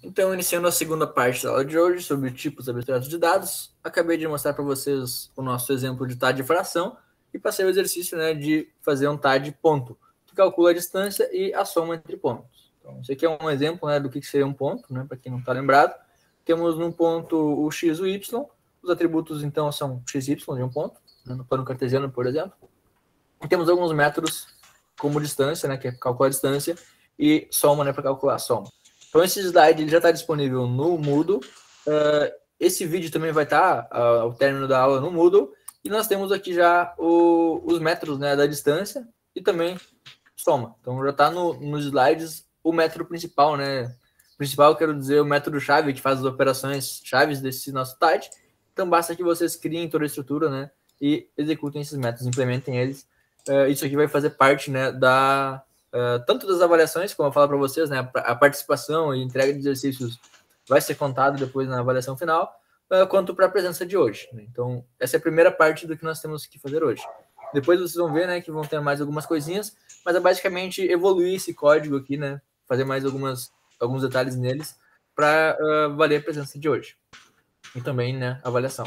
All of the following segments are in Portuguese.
Então, iniciando a segunda parte da aula de hoje sobre tipos abstratos de dados, acabei de mostrar para vocês o nosso exemplo de TAD de fração e passei o exercício, né, de fazer um TAD ponto, que calcula a distância e a soma entre pontos. Então, isso aqui é um exemplo, né, do que seria um ponto, né, para quem não está lembrado. Temos num ponto o x e o y, os atributos, então, são x e y de um ponto, né, no plano cartesiano, por exemplo. E temos alguns métodos como distância, né, que é calcular a distância, e soma, né, para calcular a soma. Então, esse slide ele já está disponível no Moodle. Esse vídeo também vai estar ao término da aula no Moodle. E nós temos aqui já os métodos, né, da distância e também soma. Então, já está nos slides o método principal, né? Principal, quero dizer, o método-chave que faz as operações chaves desse nosso TAD. Então, basta que vocês criem toda a estrutura, né, e executem esses métodos, implementem eles. Isso aqui vai fazer parte, né, tanto das avaliações, como eu falo para vocês, né, a participação e entrega de exercícios vai ser contado depois na avaliação final, quanto para a presença de hoje. Né? Então, essa é a primeira parte do que nós temos que fazer hoje. Depois vocês vão ver, né, que vão ter mais algumas coisinhas, mas é basicamente evoluir esse código aqui, né, fazer mais alguns detalhes neles para valer a presença de hoje. E também, né, a avaliação.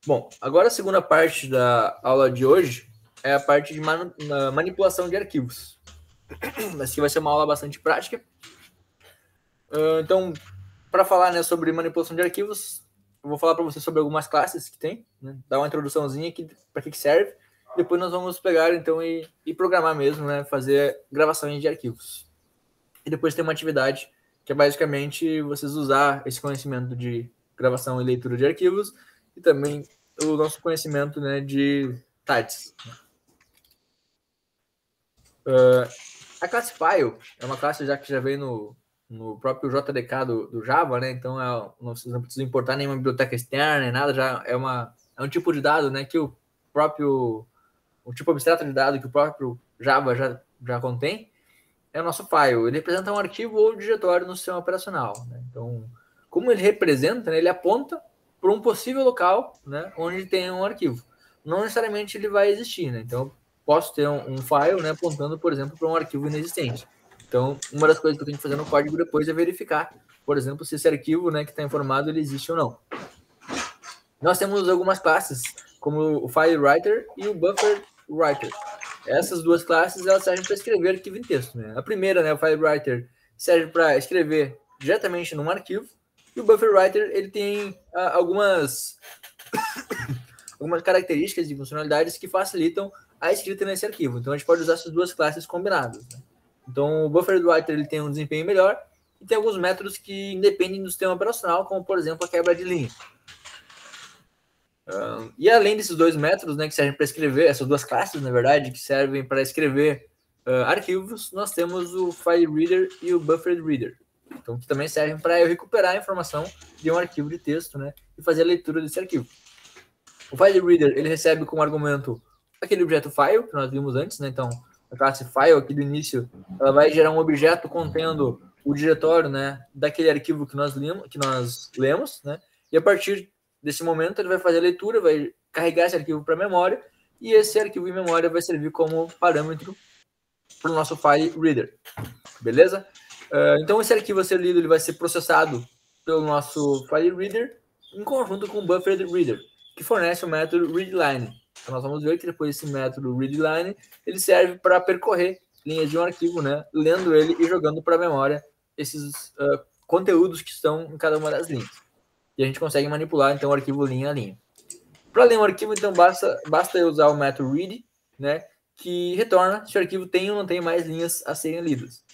Bom, agora a segunda parte da aula de hoje é a parte de manipulação de arquivos. Essa aqui vai ser uma aula bastante prática. Então, para falar, né, sobre manipulação de arquivos, eu vou falar para vocês sobre algumas classes que tem, né, dar uma introduçãozinha aqui para que serve. Depois nós vamos pegar, então, e programar mesmo, né, fazer gravações de arquivos. E depois tem uma atividade que é basicamente vocês usar esse conhecimento de gravação e leitura de arquivos e também o nosso conhecimento, né, de TADs. A classe file é uma classe já que já veio no próprio JDK do Java, né? Então vocês não precisam importar nenhuma biblioteca externa, nem nada, já é um tipo de dado, né, que o tipo abstrato de dado que o próprio Java já contém, é o nosso file. Ele representa um arquivo ou diretório no sistema operacional, né? Então, como ele representa, né, ele aponta para um possível local, né, onde tem um arquivo. Não necessariamente ele vai existir, né? Então, posso ter um file, né, apontando, por exemplo, para um arquivo inexistente. Então, uma das coisas que eu tenho que fazer no código depois é verificar, por exemplo, se esse arquivo, né, que está informado, ele existe ou não. Nós temos algumas classes, como o FileWriter e o BufferWriter. Essas duas classes elas servem para escrever arquivo em texto. Né? A primeira, né, o FileWriter, serve para escrever diretamente num arquivo, e o BufferWriter ele tem algumas características e funcionalidades que facilitam a escrita nesse arquivo. Então, a gente pode usar essas duas classes combinadas. Né? Então, o BufferWriter ele tem um desempenho melhor e tem alguns métodos que independem do sistema operacional, como, por exemplo, a quebra de linha. E além desses dois métodos, né, que servem para escrever, essas duas classes, na verdade, que servem para escrever arquivos, nós temos o FileReader e o BufferedReader. Então, que também servem para eu recuperar a informação de um arquivo de texto, né, e fazer a leitura desse arquivo. O FileReader, ele recebe como argumento aquele objeto file, que nós vimos antes, né, então, a classe file aqui do início, ela vai gerar um objeto contendo o diretório, né, daquele arquivo que nós lemos, né, e a partir desse momento ele vai fazer a leitura, vai carregar esse arquivo para a memória, e esse arquivo em memória vai servir como parâmetro para o nosso FileReader, beleza? Então esse arquivo a ser lido ele vai ser processado pelo nosso FileReader em conjunto com o BufferedReader, que fornece o método readline. Então nós vamos ver que depois esse método readline ele serve para percorrer linhas de um arquivo, né, lendo ele e jogando para a memória esses conteúdos que estão em cada uma das linhas. E a gente consegue manipular, então, o arquivo linha a linha. Para ler um arquivo, então, basta eu usar o método read, né, que retorna se o arquivo tem ou não tem mais linhas a serem lidas.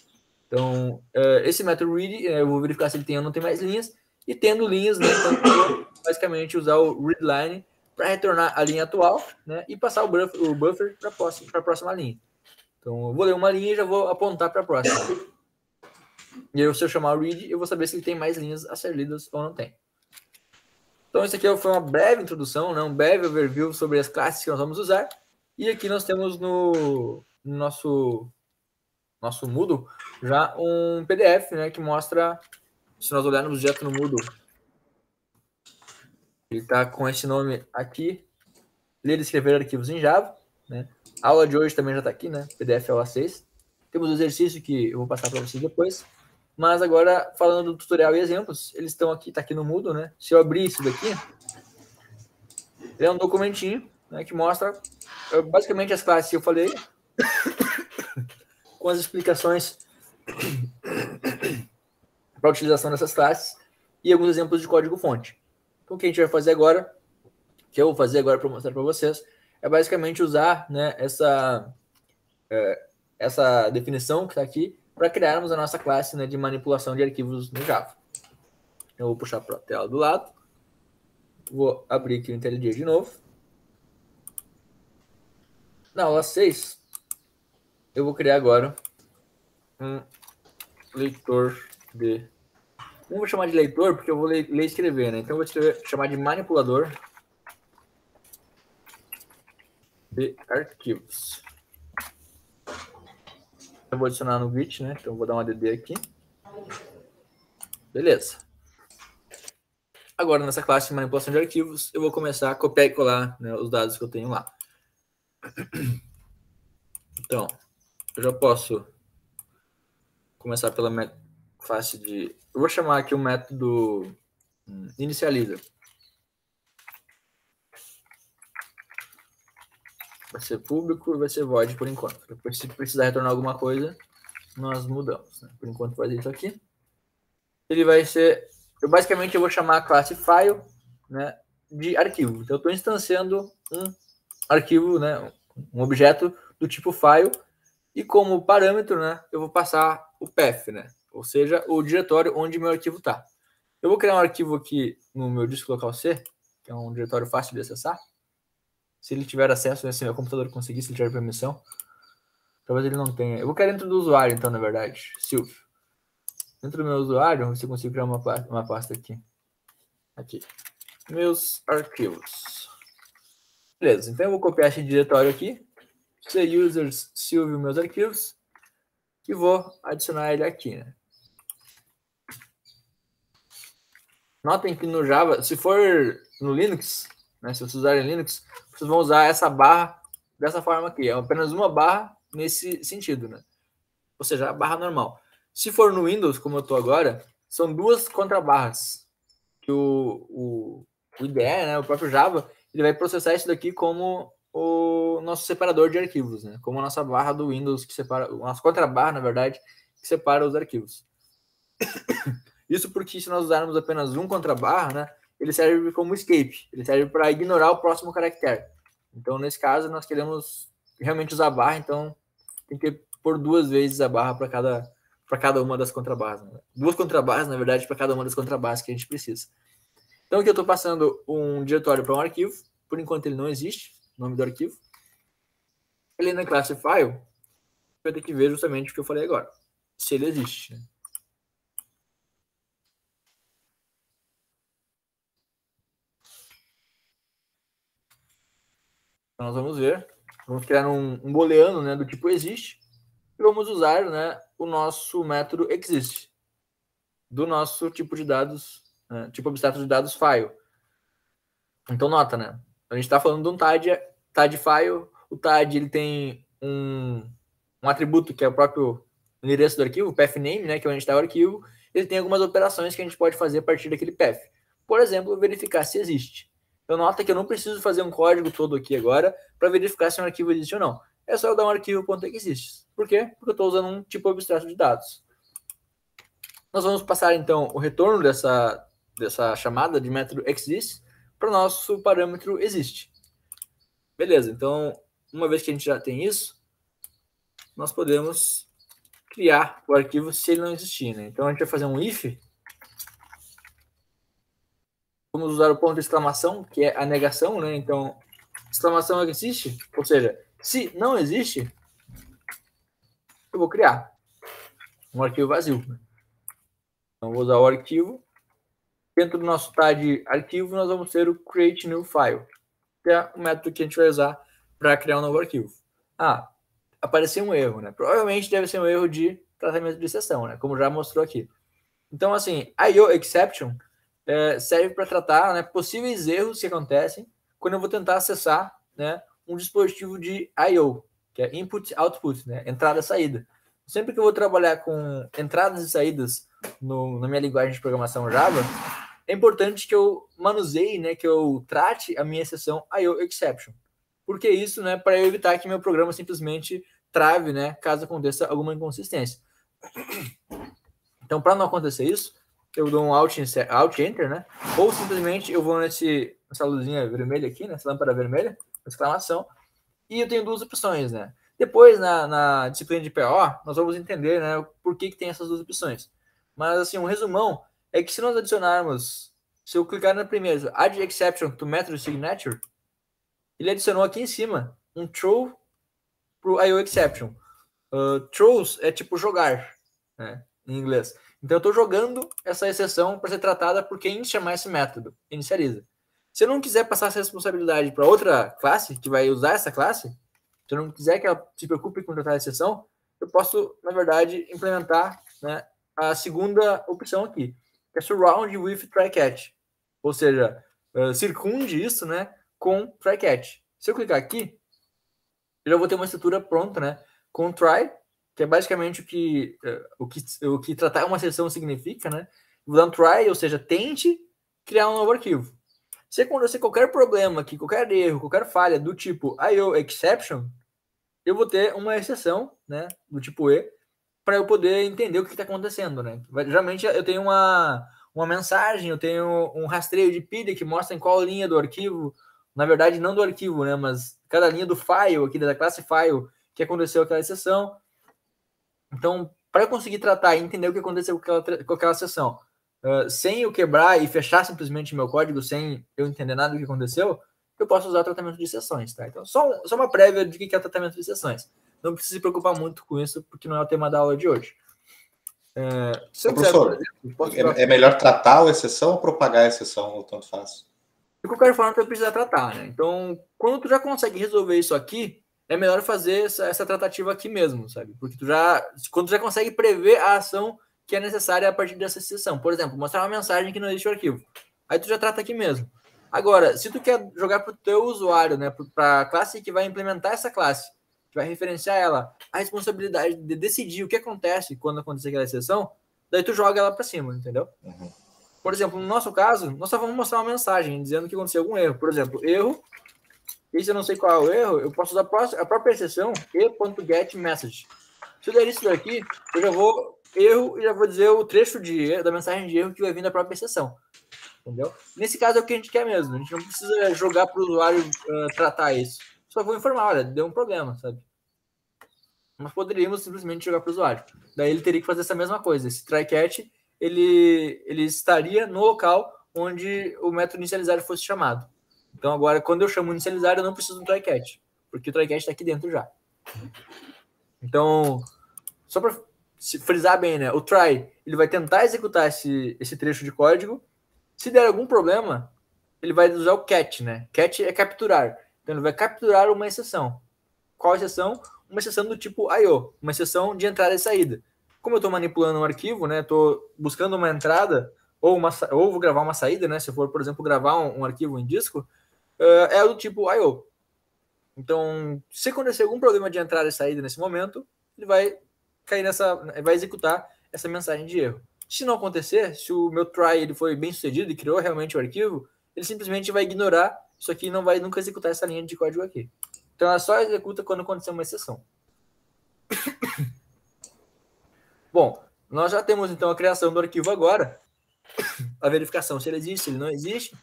Então, esse método read, eu vou verificar se ele tem ou não tem mais linhas, e tendo linhas, né, então, eu vou basicamente usar o readline para retornar a linha atual, né, e passar o buffer para a próxima linha. Então, eu vou ler uma linha e já vou apontar para a próxima. E aí, se eu chamar o read, eu vou saber se ele tem mais linhas a ser lidas ou não tem. Então, isso aqui foi uma breve introdução, né? Um breve overview sobre as classes que nós vamos usar. E aqui nós temos no nosso Moodle já um PDF, né, que mostra, se nós olharmos direto no Moodle, ele está com esse nome aqui, ler e escrever arquivos em Java. Né? A aula de hoje também já está aqui, né? PDF aula 6. Temos o exercício que eu vou passar para vocês depois. Mas agora, falando do tutorial e exemplos, eles estão aqui, tá aqui no Moodle, né? Se eu abrir isso daqui, ele é um documentinho, né, que mostra basicamente as classes que eu falei, com as explicações para a utilização dessas classes e alguns exemplos de código-fonte. Então, o que a gente vai fazer agora, que eu vou fazer agora para mostrar para vocês, é basicamente usar, né, essa definição que está aqui para criarmos a nossa classe, né, de manipulação de arquivos no Java. Eu vou puxar para a tela do lado. Vou abrir aqui o IntelliJ de novo. Na aula 6, eu vou criar agora um leitor de... Não vou chamar de leitor, porque eu vou ler e escrever, né? Então eu vou chamar de manipulador de arquivos. Eu vou adicionar no Git, né? Então eu vou dar um add aqui. Beleza. Agora, nessa classe de manipulação de arquivos, eu vou começar a copiar e colar, né, os dados que eu tenho lá. Então, eu já posso começar pela classe de... Eu vou chamar aqui o método inicializa. Vai ser público e vai ser void por enquanto. Depois, se precisar retornar alguma coisa, nós mudamos, né? Por enquanto, vai ser isso aqui. Ele vai ser... basicamente, eu vou chamar a classe file, né, de arquivo. Então, eu estou instanciando um arquivo, né, um objeto do tipo file, e como parâmetro, né, eu vou passar o path, né, ou seja, o diretório onde meu arquivo está. Eu vou criar um arquivo aqui no meu disco local C, que é um diretório fácil de acessar. Se ele tiver acesso, né, se meu computador conseguir, se ele tiver permissão. Talvez ele não tenha. Eu vou criar dentro do usuário, então, na verdade. Silvio. Dentro do meu usuário, você consigo criar uma pasta aqui. Aqui. Meus arquivos. Beleza, então eu vou copiar esse diretório aqui. Users Silvio meus arquivos. E vou adicionar ele aqui, né? Notem que no Java, se for no Linux, né, se vocês usarem Linux, vocês vão usar essa barra dessa forma aqui. É apenas uma barra nesse sentido, né? Ou seja, a barra normal. Se for no Windows, como eu estou agora, são duas contrabarras. Que o IDE, né, o próprio Java, ele vai processar isso daqui como o nosso separador de arquivos, né? Como a nossa barra do Windows, que separa, a nossa contrabarra, na verdade, que separa os arquivos. Isso porque se nós usarmos apenas um contrabarra, né, ele serve como escape, ele serve para ignorar o próximo caractere. Então, nesse caso, nós queremos realmente usar a barra, então tem que pôr duas vezes a barra para cada uma das contrabarras. Né? Duas contrabarras, na verdade, para cada uma das contrabarras que a gente precisa. Então, aqui eu estou passando um diretório para um arquivo. Por enquanto, ele não existe, o nome do arquivo. Ele na classe file, vai ter que ver justamente o que eu falei agora, se ele existe. Né? Então, nós vamos ver. Vamos criar um booleano, né, do tipo existe. E vamos usar, né, o nosso método exist do nosso tipo de dados, né, tipo abstrato de dados file. Então, nota, né? A gente está falando de um TAD file. O TAD ele tem um atributo que é o próprio endereço do arquivo, o pathname, né, que é onde está o arquivo. Ele tem algumas operações que a gente pode fazer a partir daquele path. Por exemplo, verificar se existe. Então, nota que eu não preciso fazer um código todo aqui agora para verificar se um arquivo existe ou não. É só eu dar um arquivo.existe. Por quê? Porque eu estou usando um tipo abstrato de dados. Nós vamos passar, então, o retorno dessa chamada de método exist para o nosso parâmetro existe. Beleza, então, uma vez que a gente já tem isso, nós podemos criar o arquivo se ele não existir. Né? Então, a gente vai fazer um if. Vamos usar o ponto de exclamação, que é a negação. Né? Então, exclamação existe, ou seja, se não existe, eu vou criar um arquivo vazio. Então, vou usar o arquivo. Dentro do nosso TAD arquivo, nós vamos ter o create new file, que é o método que a gente vai usar para criar um novo arquivo. Ah, apareceu um erro, né? Provavelmente deve ser um erro de tratamento de exceção, né? Como já mostrou aqui. Então, assim, IO exception serve para tratar, né, possíveis erros que acontecem quando eu vou tentar acessar, né, um dispositivo de IO, que é input output, né? Entrada e saída. sempre que eu vou trabalhar com entradas e saídas na minha linguagem de programação Java, é importante que eu manuseie, né, que eu trate a minha exceção IOException. Por que isso, né? Para evitar que meu programa simplesmente trave, né, caso aconteça alguma inconsistência. Então, para não acontecer isso, eu dou um Alt Enter, né? Ou simplesmente eu vou nessa luzinha vermelha aqui, nessa lâmpada vermelha, exclamação, e eu tenho duas opções, né? Depois, na disciplina de PO, nós vamos entender, né, por que tem essas duas opções. Mas, assim, um resumão é que se nós adicionarmos, se eu clicar na primeira, Add Exception to Method Signature, ele adicionou aqui em cima um throw para o IOException. Throws é tipo jogar, né, em inglês. Então, eu estou jogando essa exceção para ser tratada por quem chamar esse método, inicializa. Se eu não quiser passar essa responsabilidade para outra classe que vai usar essa classe, se eu não quiser que ela se preocupe com tratar a exceção, eu posso, na verdade, implementar, né, a segunda opção aqui, que é surround with try-catch. Ou seja, circunde isso, né, com try-catch. Se eu clicar aqui, eu já vou ter uma estrutura pronta, né, com try, que é basicamente o que tratar uma exceção significa, né? Vou dar um try, ou seja, tente criar um novo arquivo. Se acontecer qualquer problema aqui, qualquer erro, qualquer falha do tipo IOException, eu vou ter uma exceção, né, do tipo E, para eu poder entender o que está acontecendo, né? Geralmente eu tenho uma mensagem, eu tenho um rastreio de pilha que mostra em qual linha do arquivo, na verdade não do arquivo, né, mas cada linha do file aqui da classe file que aconteceu aquela exceção. Então, para eu conseguir tratar e entender o que aconteceu com aquela sessão, sem eu quebrar e fechar simplesmente meu código, sem eu entender nada do que aconteceu, eu posso usar tratamento de exceções, tá? Então, só uma prévia de que é tratamento de exceções. Não precisa se preocupar muito com isso, porque não é o tema da aula de hoje. Se eu quiser, por exemplo, é melhor tratar a exceção ou propagar a exceção, ou tanto faz? De qualquer forma, tu vai precisar tratar, né? Então, quando tu já consegue resolver isso aqui, é melhor fazer essa tratativa aqui mesmo, sabe? Porque quando tu já consegue prever a ação que é necessária a partir dessa exceção. Por exemplo, mostrar uma mensagem que não existe o arquivo. Aí tu já trata aqui mesmo. Agora, se tu quer jogar para o teu usuário, né, para a classe que vai implementar essa classe, que vai referenciar ela, a responsabilidade de decidir o que acontece quando acontecer aquela exceção, daí tu joga ela para cima, entendeu? Uhum. Por exemplo, no nosso caso, nós só vamos mostrar uma mensagem dizendo que aconteceu algum erro. Por exemplo, erro. E se eu não sei qual é o erro, eu posso usar a própria exceção e.getMessage. Se eu der isso daqui, eu já vou erro e já vou dizer o trecho da mensagem de erro que vai vir da própria exceção. Entendeu? Nesse caso é o que a gente quer mesmo. A gente não precisa jogar para o usuário tratar isso. Só vou informar, olha, deu um problema, sabe? Nós poderíamos simplesmente jogar para o usuário. Daí ele teria que fazer essa mesma coisa. Esse try-catch, ele estaria no local onde o método inicializar fosse chamado. Então agora, quando eu chamo inicializar, eu não preciso do try-catch, porque o try-catch está aqui dentro já. Então, só para frisar bem, né? O try, ele vai tentar executar esse trecho de código. Se der algum problema, ele vai usar o catch, né? Catch é capturar. Então ele vai capturar uma exceção. Qual exceção? Uma exceção do tipo I/O, uma exceção de entrada e saída. Como eu estou manipulando um arquivo, né? Estou buscando uma entrada ou vou gravar uma saída, né? Se eu for, por exemplo, gravar um arquivo em disco, é do tipo I/O. Então, se acontecer algum problema de entrada e saída nesse momento, ele vai vai executar essa mensagem de erro. Se não acontecer, se o meu try ele foi bem sucedido e criou realmente o arquivo, ele simplesmente vai ignorar isso aqui e não vai nunca executar essa linha de código aqui. Então, ela só executa quando acontecer uma exceção. Bom, nós já temos então a criação do arquivo agora, a verificação se ele existe, se ele não existe,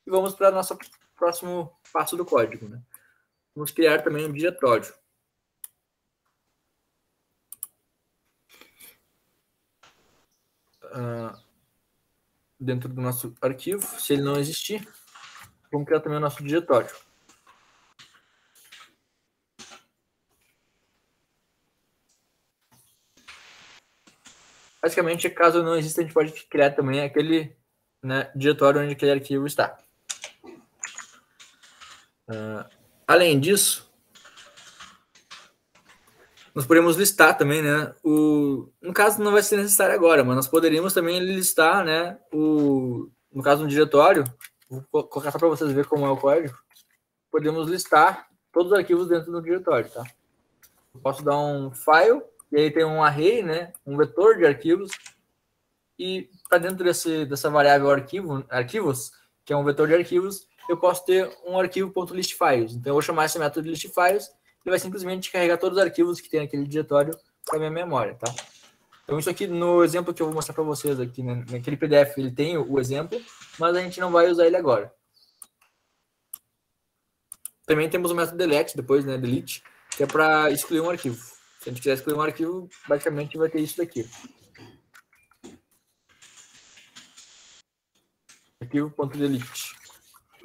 e vamos para o nosso próximo passo do código, né? Vamos criar também um diretório. Dentro do nosso arquivo, se ele não existir, vamos criar também o nosso diretório. Basicamente, caso não exista, a gente pode criar também aquele, né, diretório onde aquele arquivo está. Além disso, nós podemos listar também, né, no caso não vai ser necessário agora, mas nós poderíamos também listar, né, no caso do diretório, vou colocar só para vocês verem como é o código, podemos listar todos os arquivos dentro do diretório, tá? Eu posso dar um file E aí tem um array, né? Um vetor de arquivos. E para dentro dessa variável arquivos, que é um vetor de arquivos, eu posso ter um arquivo.listFiles. Então eu vou chamar esse método de listFiles, ele vai simplesmente carregar todos os arquivos que tem naquele diretório para minha memória, tá? Então isso aqui, no exemplo que eu vou mostrar para vocês aqui, né, naquele PDF, ele tem o exemplo, mas a gente não vai usar ele agora. Também temos o método delete, depois, né, delete, que é para excluir um arquivo. Se a gente quiser excluir um arquivo, basicamente vai ter isso daqui. Arquivo.delete.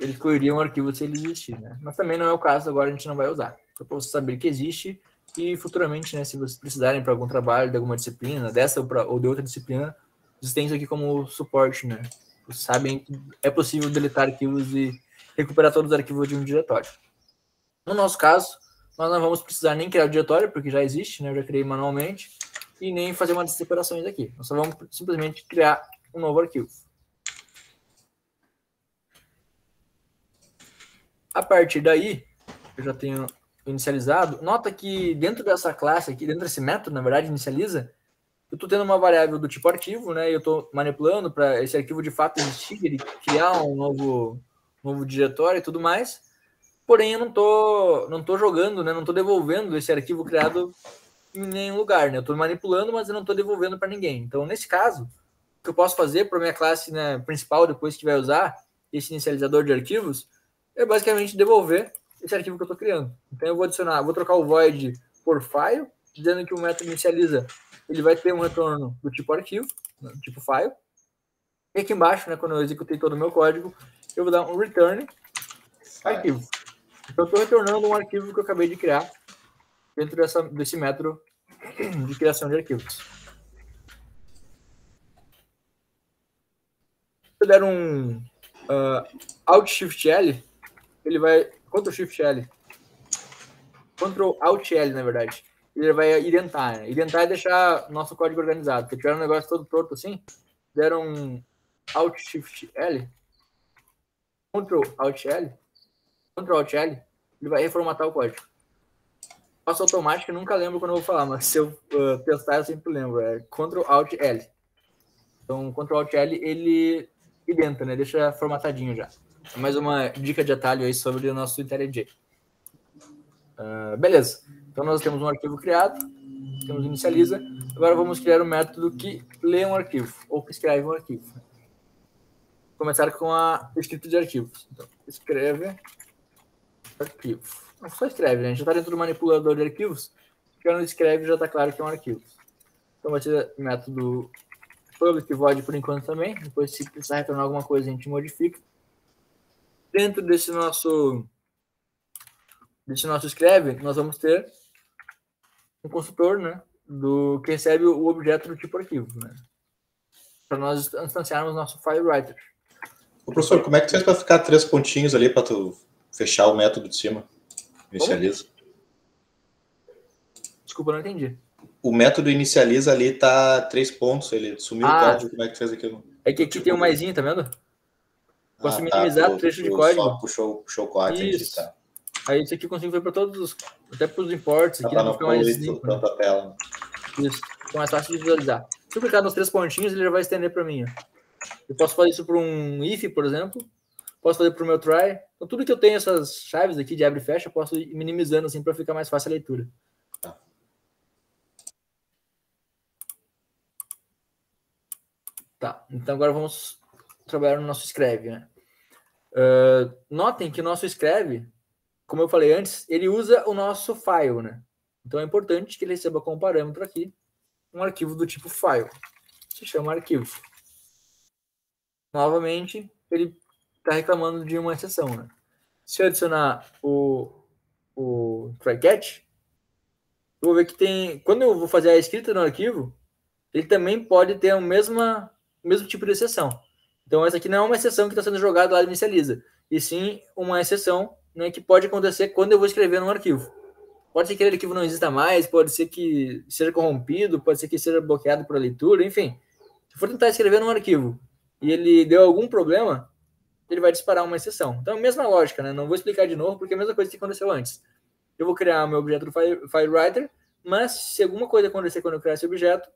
Ele excluiria um arquivo se ele existir, né? Mas também não é o caso, agora a gente não vai usar. Só para você saber que existe e futuramente, né, se vocês precisarem para algum trabalho de alguma disciplina, dessa ou de outra disciplina, vocês têm isso aqui como suporte, né? Vocês sabem que é possível deletar arquivos e recuperar todos os arquivos de um diretório. No nosso caso, nós não vamos precisar nem criar o diretório, porque já existe, né? Eu já criei manualmente, e nem fazer uma dessas operações aqui. Nós só vamos simplesmente criar um novo arquivo. A partir daí, eu já tenho inicializado. Nota que dentro dessa classe aqui, dentro desse método, na verdade, inicializa, eu estou tendo uma variável do tipo arquivo, né? E eu estou manipulando para esse arquivo de fato existir, ele criar um novo diretório e tudo mais. Porém, eu não tô jogando, né? Não estou devolvendo esse arquivo criado em nenhum lugar, né? Eu estou manipulando, mas eu não estou devolvendo para ninguém. Então, nesse caso, o que eu posso fazer para minha classe, né, principal, depois que vai usar esse inicializador de arquivos, é basicamente devolver esse arquivo que eu estou criando. Então eu vou trocar o void por file, dizendo que o método inicializa, ele vai ter um retorno do tipo arquivo, do tipo file. E aqui embaixo, né, quando eu executei todo o meu código, eu vou dar um return arquivo. Então eu estou retornando um arquivo que eu acabei de criar dentro desse método de criação de arquivos. Se eu der um Alt-Shift-L, ele vai... Ctrl-Shift-L. Ctrl-Alt-L, na verdade. Ele vai identar, né? Identar é deixar nosso código organizado. Se tiver um negócio todo torto assim, deram um Alt-Shift-L, Ctrl-Alt-L, Ctrl-Alt-L, ele vai reformatar o código. Passo automático, eu nunca lembro quando eu vou falar, mas se eu testar, eu sempre lembro. É Ctrl-Alt-L. Então, Ctrl-Alt-L, ele identa, né? Deixa formatadinho já. Mais uma dica de atalho aí sobre o nosso IntelliJ. Beleza. Então, nós temos um arquivo criado, temos inicializa. Agora, vamos criar um método que lê um arquivo, ou que escreve um arquivo. Vou começar com a escrita de arquivos. Então, escreve arquivo. Não só escreve, né? A gente já está dentro do manipulador de arquivos. Quando escreve, já está claro que é um arquivo. Então, vai ser o método public void por enquanto também. Depois, se precisar retornar alguma coisa, a gente modifica. Dentro desse nosso escreve, nós vamos ter um construtor, né, que recebe o objeto do tipo arquivo, né, para nós instanciarmos nosso FileWriter. Ô, professor, como é que tu fez para ficar 3 pontinhos ali para tu fechar o método de cima? Inicializa. Desculpa, não entendi. O método inicializa ali tá 3 pontos, ele sumiu o código, como é que tu fez aquilo? É que aqui tipo, tem um maisinho, tá vendo? Posso minimizar o trecho de código. Só puxou o código. Isso. Tá. Aí isso aqui eu consigo ver para todos os, até para os imports aqui, não fica mais limpo, né? Tela. Isso, fica mais fácil de visualizar. Se eu clicar nos 3 pontinhos, ele já vai estender para mim. Eu posso fazer isso para um if, por exemplo. Posso fazer para o meu try. Então, tudo que eu tenho essas chaves aqui de abre e fecha, eu posso ir minimizando assim para ficar mais fácil a leitura. Tá, então agora vamos trabalhar no nosso escreve, né? Notem que o nosso escreve, como eu falei antes, ele usa o nosso file, né? Então é importante que ele receba como parâmetro aqui um arquivo do tipo file. Se chama arquivo. Novamente, ele está reclamando de uma exceção, né? Se eu adicionar o try-catch, eu vou ver que tem... Quando eu vou fazer a escrita no arquivo, ele também pode ter o mesmo tipo de exceção. Então, essa aqui não é uma exceção que está sendo jogada lá no inicializa, e sim uma exceção, né, que pode acontecer quando eu vou escrever num arquivo. Pode ser que aquele arquivo não exista mais, pode ser que seja corrompido, pode ser que seja bloqueado por leitura, enfim. Se for tentar escrever num arquivo e ele deu algum problema, ele vai disparar uma exceção. Então, é a mesma lógica, né? Não vou explicar de novo, porque é a mesma coisa que aconteceu antes. Eu vou criar meu objeto do FileWriter, mas se alguma coisa acontecer quando eu criar esse objeto,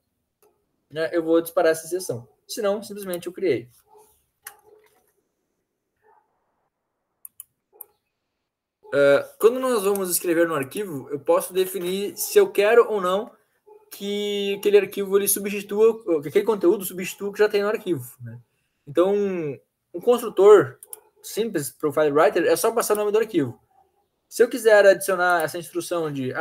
né, eu vou disparar essa exceção. Se não, simplesmente eu criei. Quando nós vamos escrever no arquivo, eu posso definir se eu quero ou não que aquele arquivo ele substitua, que aquele conteúdo substitua o que já tem no arquivo. Né? Então, um construtor simples para o FileWriter é só passar o nome do arquivo. Se eu quiser adicionar essa instrução de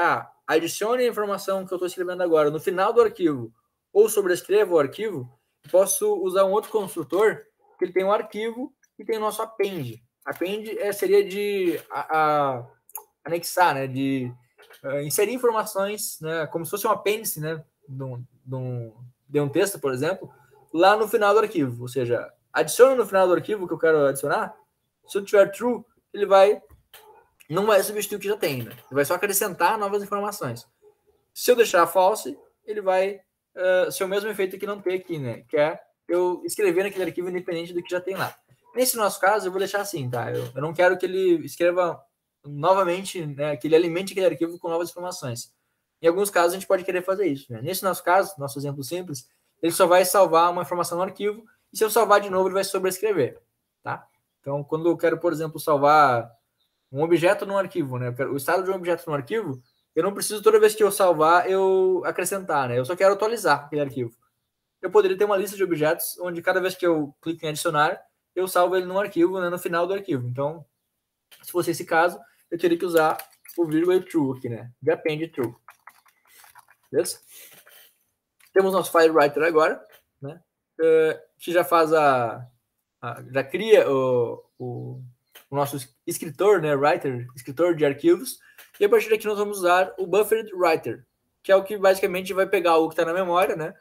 adicione a informação que eu estou escrevendo agora no final do arquivo ou sobrescreva o arquivo, posso usar um outro construtor que ele tem um arquivo e tem o nosso append. Append seria de anexar, né, de inserir informações, né, como se fosse um apêndice, né, de um texto, por exemplo, lá no final do arquivo. Ou seja, adiciona no final do arquivo que eu quero adicionar. Se eu tiver true, ele não vai substituir o que já tem, né? Ele vai só acrescentar novas informações. Se eu deixar false, ele vai ser o mesmo efeito que não tem aqui, né? Que é eu escrever naquele arquivo independente do que já tem lá. Nesse nosso caso, eu vou deixar assim, tá? Eu não quero que ele escreva novamente, né? Que ele alimente aquele arquivo com novas informações. Em alguns casos, a gente pode querer fazer isso, né? Nesse nosso caso, nosso exemplo simples, ele só vai salvar uma informação no arquivo e se eu salvar de novo, ele vai sobrescrever, tá? Então, quando eu quero, por exemplo, salvar um objeto no arquivo, né? O estado de um objeto no arquivo, eu não preciso toda vez que eu salvar, eu acrescentar, né? Eu só quero atualizar aquele arquivo. Eu poderia ter uma lista de objetos onde cada vez que eu clico em adicionar, eu salvo ele no arquivo, né? No final do arquivo. Então, se fosse esse caso, eu teria que usar o vírgula true aqui, né? De append true. Beleza? Temos nosso FileWriter agora, né? Que já faz já cria o nosso escritor, né, escritor de arquivos, e a partir daqui nós vamos usar o Buffered Writer, que é o que basicamente vai pegar o que está na memória, né,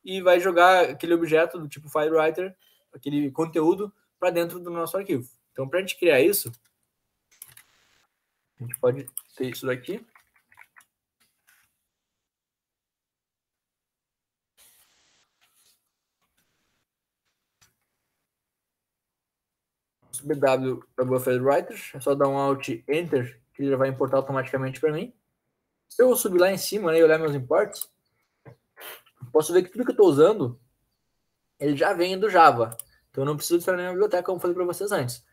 e vai jogar aquele objeto do tipo FileWriter, aquele conteúdo, para dentro do nosso arquivo. Então, para a gente criar isso, a gente pode ter isso daqui. BW para Buffered Writer, é só dar um Alt Enter, que ele já vai importar automaticamente para mim. Se eu subir lá em cima, né, e olhar meus imports, posso ver que tudo que eu estou usando, ele já vem do Java. Então eu não preciso adicionar nenhuma biblioteca, como eu falei para vocês antes.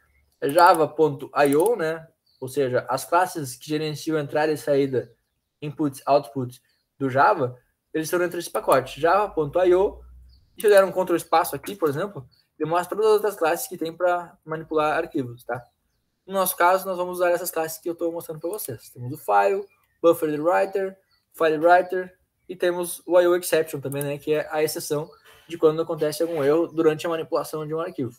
É java.io, né? Ou seja, as classes que gerenciam entrada e saída, input, output do Java, eles estão dentro desse pacote. Java.io. Se eu der um Ctrl espaço aqui, por exemplo, ele mostra todas as outras classes que tem para manipular arquivos, tá? No nosso caso, nós vamos usar essas classes que eu estou mostrando para vocês. Temos o file, buffered writer, FileWriter e temos o IO exception também, né? Que é a exceção de quando acontece algum erro durante a manipulação de um arquivo.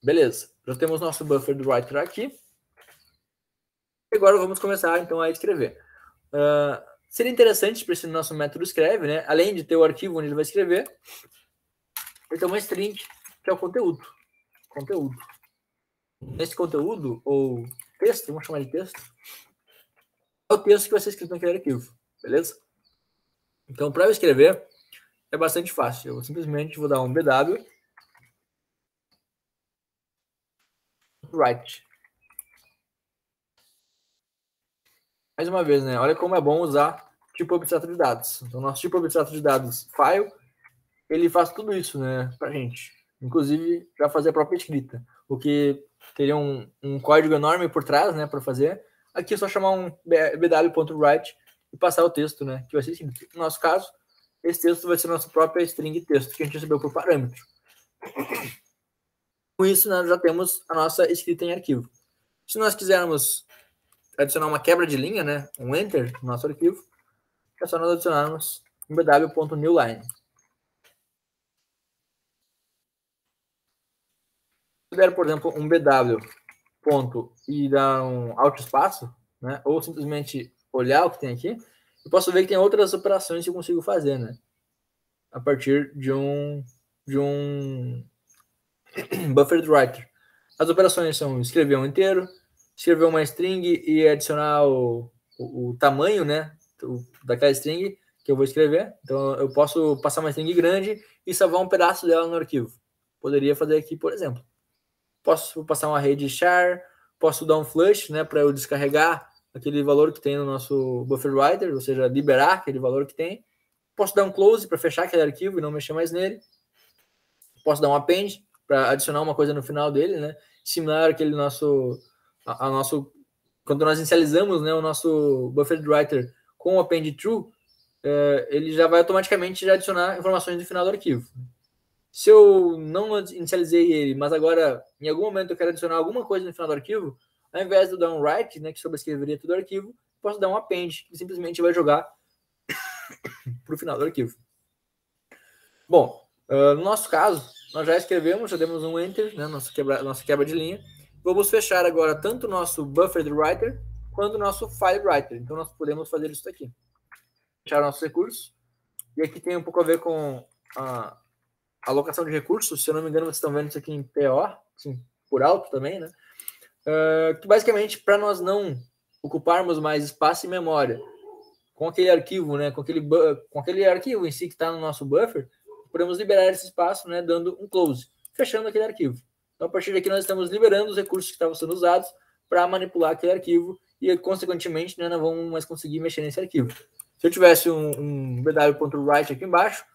Beleza, já temos nosso buffered writer aqui. E agora vamos começar, então, a escrever. Seria interessante para esse nosso método escreve, né? Além de ter o arquivo onde ele vai escrever, ele tem uma string, que é o conteúdo. Nesse conteúdo, ou texto, vamos chamar de texto, é o texto que vai ser escrito naquele arquivo, beleza? Então, para eu escrever, é bastante fácil. Eu simplesmente vou dar um BW write. Mais uma vez, né? Olha como é bom usar tipo abstrato de dados. Então, nosso tipo abstrato de dados file, ele faz tudo isso, né, pra gente. Inclusive, já fazer a própria escrita. O que teria um código enorme por trás, né, para fazer. Aqui é só chamar um bw.write e passar o texto, né, que vai ser escrito. No nosso caso, esse texto vai ser nossa própria string texto que a gente recebeu por parâmetro. Com isso, nós já temos a nossa escrita em arquivo. Se nós quisermos adicionar uma quebra de linha, né, um enter no nosso arquivo, é só nós adicionarmos um bw.newline. Se der, por exemplo, um bw ponto e dar um alt espaço, né, ou simplesmente olhar o que tem aqui, eu posso ver que tem outras operações que eu consigo fazer, né, a partir de um buffered writer. As operações são escrever um inteiro, escrever uma string e adicionar o tamanho, né, daquela string que eu vou escrever. Então, eu posso passar uma string grande e salvar um pedaço dela no arquivo. Poderia fazer aqui, por exemplo. Posso passar uma rede char, posso dar um flush, né, para eu descarregar aquele valor que tem no nosso buffer writer, ou seja, liberar aquele valor que tem. Posso dar um close para fechar aquele arquivo e não mexer mais nele. Posso dar um append para adicionar uma coisa no final dele, né? Similar àquele nosso quando nós inicializamos, né, o nosso buffer writer com o append true, ele já vai automaticamente já adicionar informações no final do arquivo. Se eu não inicializei ele, mas agora em algum momento eu quero adicionar alguma coisa no final do arquivo, ao invés de eu dar um write, né, que sobrescreveria todo o arquivo, posso dar um append, que simplesmente vai jogar para o final do arquivo. Bom, no nosso caso, nós já escrevemos, já demos um enter, né, nossa quebra de linha. Vamos fechar agora tanto o nosso buffer writer quanto o nosso file writer. Então nós podemos fazer isso aqui. Fechar nossos recursos. E aqui tem um pouco a ver com a alocação de recursos. Se eu não me engano, vocês estão vendo isso aqui em PO, assim, por alto também, né? Que basicamente, para nós não ocuparmos mais espaço e memória com aquele arquivo, né, com aquele arquivo em si que está no nosso buffer, podemos liberar esse espaço, né, dando um close, fechando aquele arquivo. Então, a partir daqui, nós estamos liberando os recursos que estavam sendo usados para manipular aquele arquivo e, consequentemente, né, não vamos mais conseguir mexer nesse arquivo. Se eu tivesse um bw.write aqui embaixo,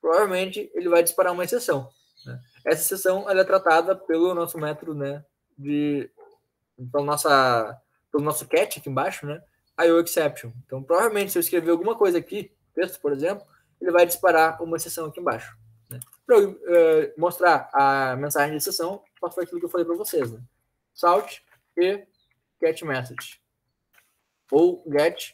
provavelmente ele vai disparar uma exceção, né? Essa exceção ela é tratada pelo nosso método, né, pelo nosso catch aqui embaixo, né, IOException. Então, provavelmente, se eu escrever alguma coisa aqui, texto, por exemplo, ele vai disparar uma exceção aqui embaixo, né? Para eu mostrar a mensagem de exceção, posso fazer aquilo que eu falei para vocês, né? Salt e get message. Ou get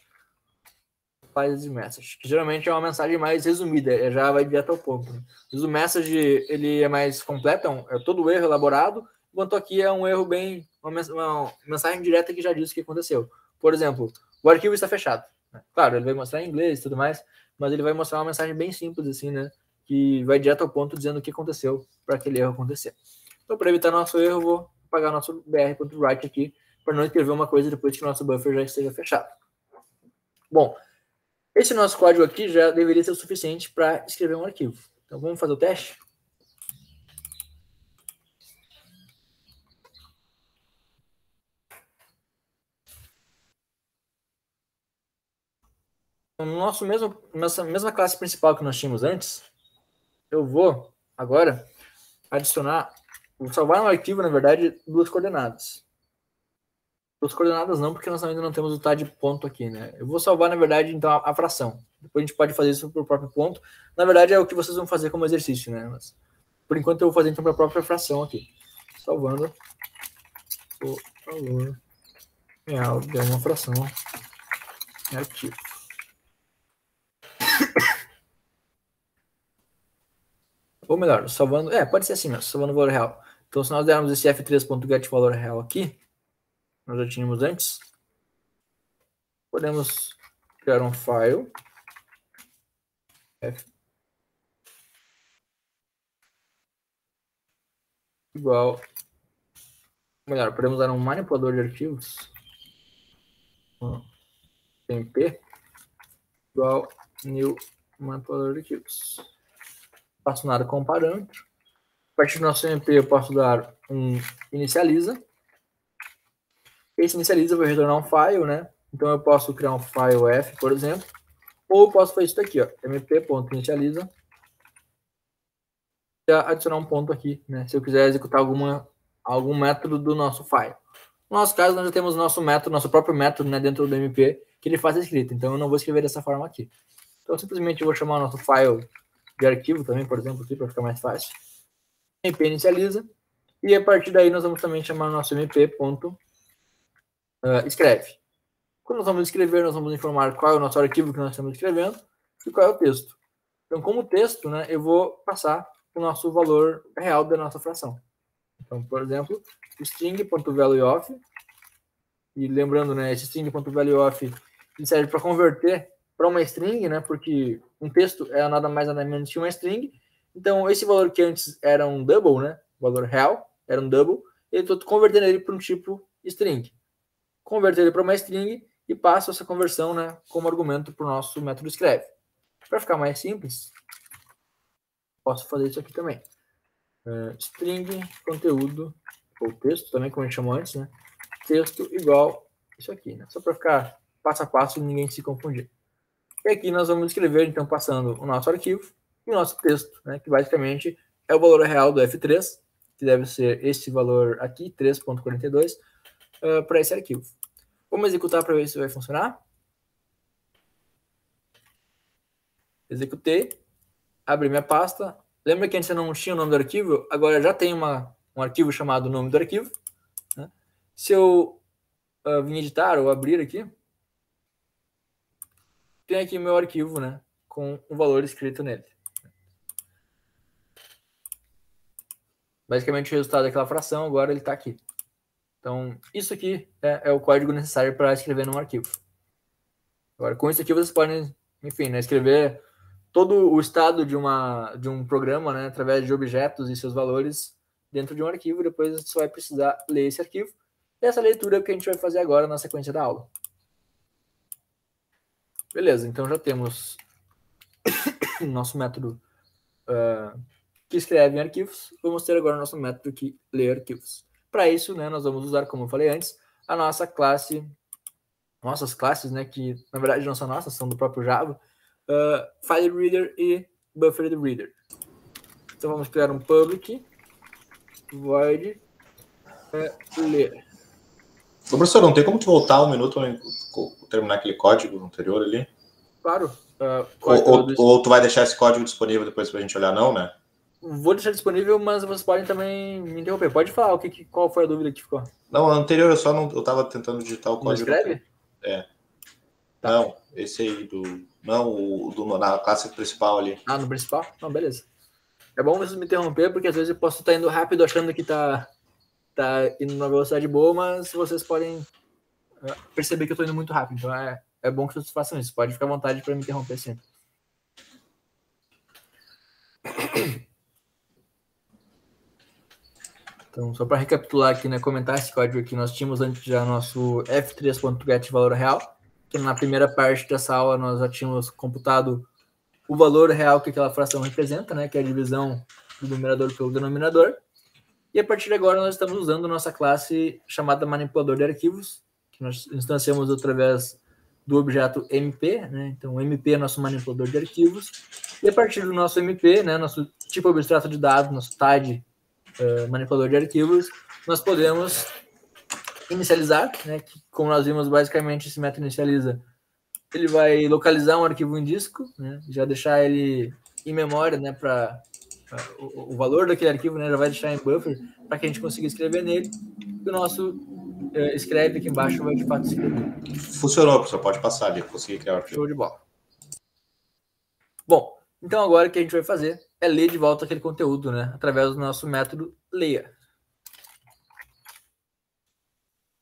file message, que geralmente é uma mensagem mais resumida, já vai direto ao ponto, né? O message ele é mais completo, é todo o erro elaborado, enquanto aqui é um erro bem, uma mensagem direta que já diz o que aconteceu. Por exemplo, o arquivo está fechado, né? Claro, ele vai mostrar em inglês e tudo mais, mas ele vai mostrar uma mensagem bem simples, assim, né? Que vai direto ao ponto dizendo o que aconteceu para aquele erro acontecer. Então, para evitar nosso erro, eu vou apagar nosso br.write aqui, para não escrever uma coisa depois que o nosso buffer já esteja fechado. Bom, esse nosso código aqui já deveria ser o suficiente para escrever um arquivo. Então, vamos fazer o teste? Nossa mesma classe principal que nós tínhamos antes, eu vou agora adicionar, vou salvar no arquivo, na verdade, duas coordenadas. Duas coordenadas não, porque nós ainda não temos o TAD ponto aqui, né? Eu vou salvar, na verdade, então, a fração. Depois a gente pode fazer isso para o próprio ponto. Na verdade, é o que vocês vão fazer como exercício, né? Mas, por enquanto, eu vou fazer então para a própria fração aqui. Salvando o valor real de uma fração em arquivo. Ou melhor, salvando... pode ser assim mesmo, salvando o valor real. Então, se nós dermos esse f3.getValor real aqui, nós já tínhamos antes, podemos criar um file f igual... Melhor, podemos dar um manipulador de arquivos temp igual new manipulador de arquivos. Passo nada com parâmetro. A partir do nosso MP eu posso dar um inicializa. Esse inicializa vai retornar um file, né? Então eu posso criar um file f, por exemplo, ou eu posso fazer isso daqui, ó, mp.inicializa, e adicionar um ponto aqui, né? Se eu quiser executar algum método do nosso file. No nosso caso, nós já temos nosso método, nosso próprio método, né, dentro do MP, que ele faz a escrita. Então eu não vou escrever dessa forma aqui. Então simplesmente eu vou chamar o nosso file de arquivo também, por exemplo, aqui, para ficar mais fácil. MP inicializa. E a partir daí nós vamos também chamar o nosso mp.escreve. Quando nós vamos escrever, nós vamos informar qual é o nosso arquivo que nós estamos escrevendo e qual é o texto. Então, como texto, né, eu vou passar o nosso valor real da nossa fração. Então, por exemplo, string.valueOf, e lembrando, né, esse string.valueOf ele serve para converter para uma string, né, porque um texto é nada mais nada menos que uma string. Então, esse valor que antes era um double, né, o valor real era um double, eu estou convertendo ele para um tipo string. Converter ele para uma string e passo essa conversão, né, como argumento para o nosso método escreve. Para ficar mais simples, posso fazer isso aqui também. String conteúdo, ou texto também, como a gente chamou antes, né? Texto igual isso aqui, né? Só para ficar passo a passo e ninguém se confundir. E aqui nós vamos escrever, então, passando o nosso arquivo e o nosso texto, né? Que basicamente é o valor real do F3, que deve ser esse valor aqui, 3.42, para esse arquivo. Vamos executar para ver se vai funcionar. Executei, abri minha pasta. Lembra que antes eu não tinha o nome do arquivo? Agora já tem um arquivo chamado nome do arquivo. Né? Se eu vir editar ou abrir aqui, tem aqui meu arquivo, né, com o valor escrito nele. Basicamente o resultado daquela fração, agora ele está aqui. Então, isso aqui é o código necessário para escrever num arquivo. Agora, com isso aqui vocês podem, enfim, né, escrever todo o estado de um programa, né, através de objetos e seus valores dentro de um arquivo. Depois você vai precisar ler esse arquivo. E essa leitura é o que a gente vai fazer agora na sequência da aula. Beleza, então já temos nosso método que escreve em arquivos. Vamos ter agora o nosso método que lê arquivos. Para isso, né, nós vamos usar, como eu falei antes, a nossa classe, nossas classes, né, que na verdade não são nossas, são do próprio Java, FileReader e BufferedReader. Então vamos criar um public void ler. Ô, professor, não tem como tu voltar um minuto e terminar aquele código anterior ali? Claro. Ou tu vai deixar esse código disponível depois pra gente olhar, não, né? Vou deixar disponível, mas vocês podem também me interromper. Pode falar qual foi a dúvida que ficou. Não, anterior eu tava tentando digitar o código. Não escreve? Tá. Não, esse aí na classe principal ali. Ah, no principal? Não, beleza. É bom vocês me interromper, porque às vezes eu posso estar indo rápido achando que tá indo numa velocidade boa, mas vocês podem perceber que eu tô indo muito rápido. Então é bom que vocês façam isso. Pode ficar à vontade para me interromper sempre. Então, só para recapitular aqui, né, comentar esse código aqui, nós tínhamos antes já nosso f3.get valor real, que na primeira parte dessa aula nós já tínhamos computado o valor real que aquela fração representa, né, que é a divisão do numerador pelo denominador. E a partir de agora nós estamos usando a nossa classe chamada manipulador de arquivos, que nós instanciamos através do objeto MP, né? Então o MP é nosso manipulador de arquivos. E a partir do nosso MP, né, nosso tipo abstrato de dados, nosso TIDE, manipulador de arquivos, nós podemos inicializar, né, que, como nós vimos, basicamente esse método inicializa, ele vai localizar um arquivo em disco, né, já deixar ele em memória, né, para o valor daquele arquivo, né, já vai deixar em buffer para que a gente consiga escrever nele. E o nosso escreve aqui embaixo vai de fato escrever. Funcionou, professor, pode passar ali, consegui criar o arquivo. Show de bola. Bom, então agora o que a gente vai fazer é ler de volta aquele conteúdo, né, através do nosso método leia.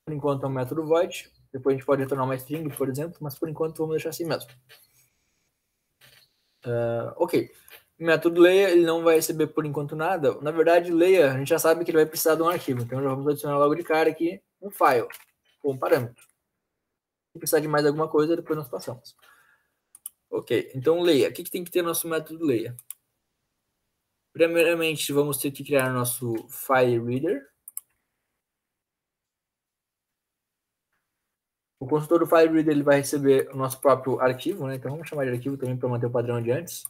Por enquanto é um método void, depois a gente pode retornar uma string, por exemplo, mas por enquanto vamos deixar assim mesmo. Ok. O método leia, ele não vai receber por enquanto nada. Na verdade, leia, a gente já sabe que ele vai precisar de um arquivo, então já vamos adicionar logo de cara aqui um file, com um parâmetro. Se precisar de mais alguma coisa, depois nós passamos. Ok, então leia. O que tem que ter no nosso método leia? Primeiramente, vamos ter que criar nosso FileReader. O construtor do FileReader ele vai receber o nosso próprio arquivo, né? Então vamos chamar de arquivo também para manter o padrão de antes.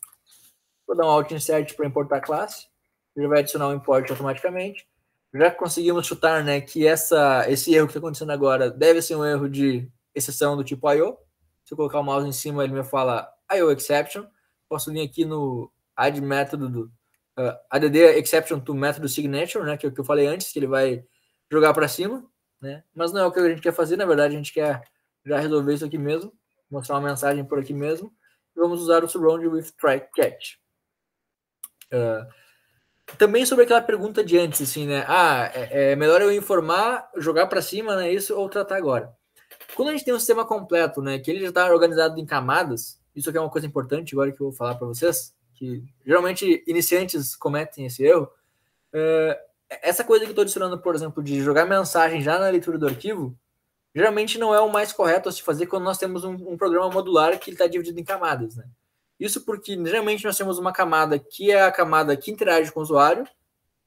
Vou dar um Alt Insert para importar a classe. Ele vai adicionar um import automaticamente. Já conseguimos chutar, né, que esse erro que está acontecendo agora deve ser um erro de exceção do tipo IO. Se eu colocar o mouse em cima, ele me fala IO exception. Posso vir aqui no add método do add exception to método signature, né, que é o que eu falei antes, que ele vai jogar para cima, né? Mas não é o que a gente quer fazer, na verdade a gente quer já resolver isso aqui mesmo, mostrar uma mensagem por aqui mesmo. E vamos usar o surround with try catch. Também sobre aquela pergunta de antes, assim, né? É melhor eu informar, jogar para cima, né? Isso ou tratar agora. Quando a gente tem um sistema completo, né? Que ele já está organizado em camadas, isso aqui é uma coisa importante agora que eu vou falar para vocês, que geralmente iniciantes cometem esse erro. Essa coisa que eu estou adicionando, por exemplo, de jogar mensagem já na leitura do arquivo, geralmente não é o mais correto a se fazer quando nós temos um programa modular que está dividido em camadas, né? Isso porque, geralmente, nós temos uma camada que é a camada que interage com o usuário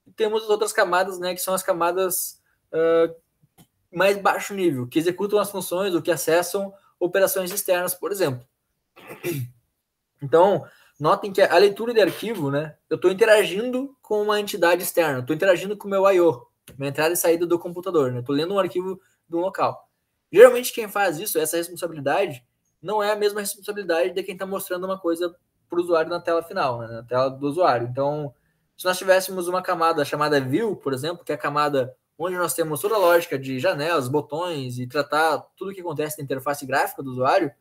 e temos outras camadas, né, que são as camadas mais baixo nível, que executam as funções ou que acessam operações externas, por exemplo. Então, notem que a leitura de arquivo, né, eu estou interagindo com uma entidade externa, estou interagindo com o meu I/O, minha entrada e saída do computador, né? Estou lendo um arquivo de um local. Geralmente quem faz isso, essa responsabilidade, não é a mesma responsabilidade de quem está mostrando uma coisa para o usuário na tela final, né, na tela do usuário. Então, se nós tivéssemos uma camada chamada View, por exemplo, que é a camada onde nós temos toda a lógica de janelas, botões e tratar tudo o que acontece na interface gráfica do usuário,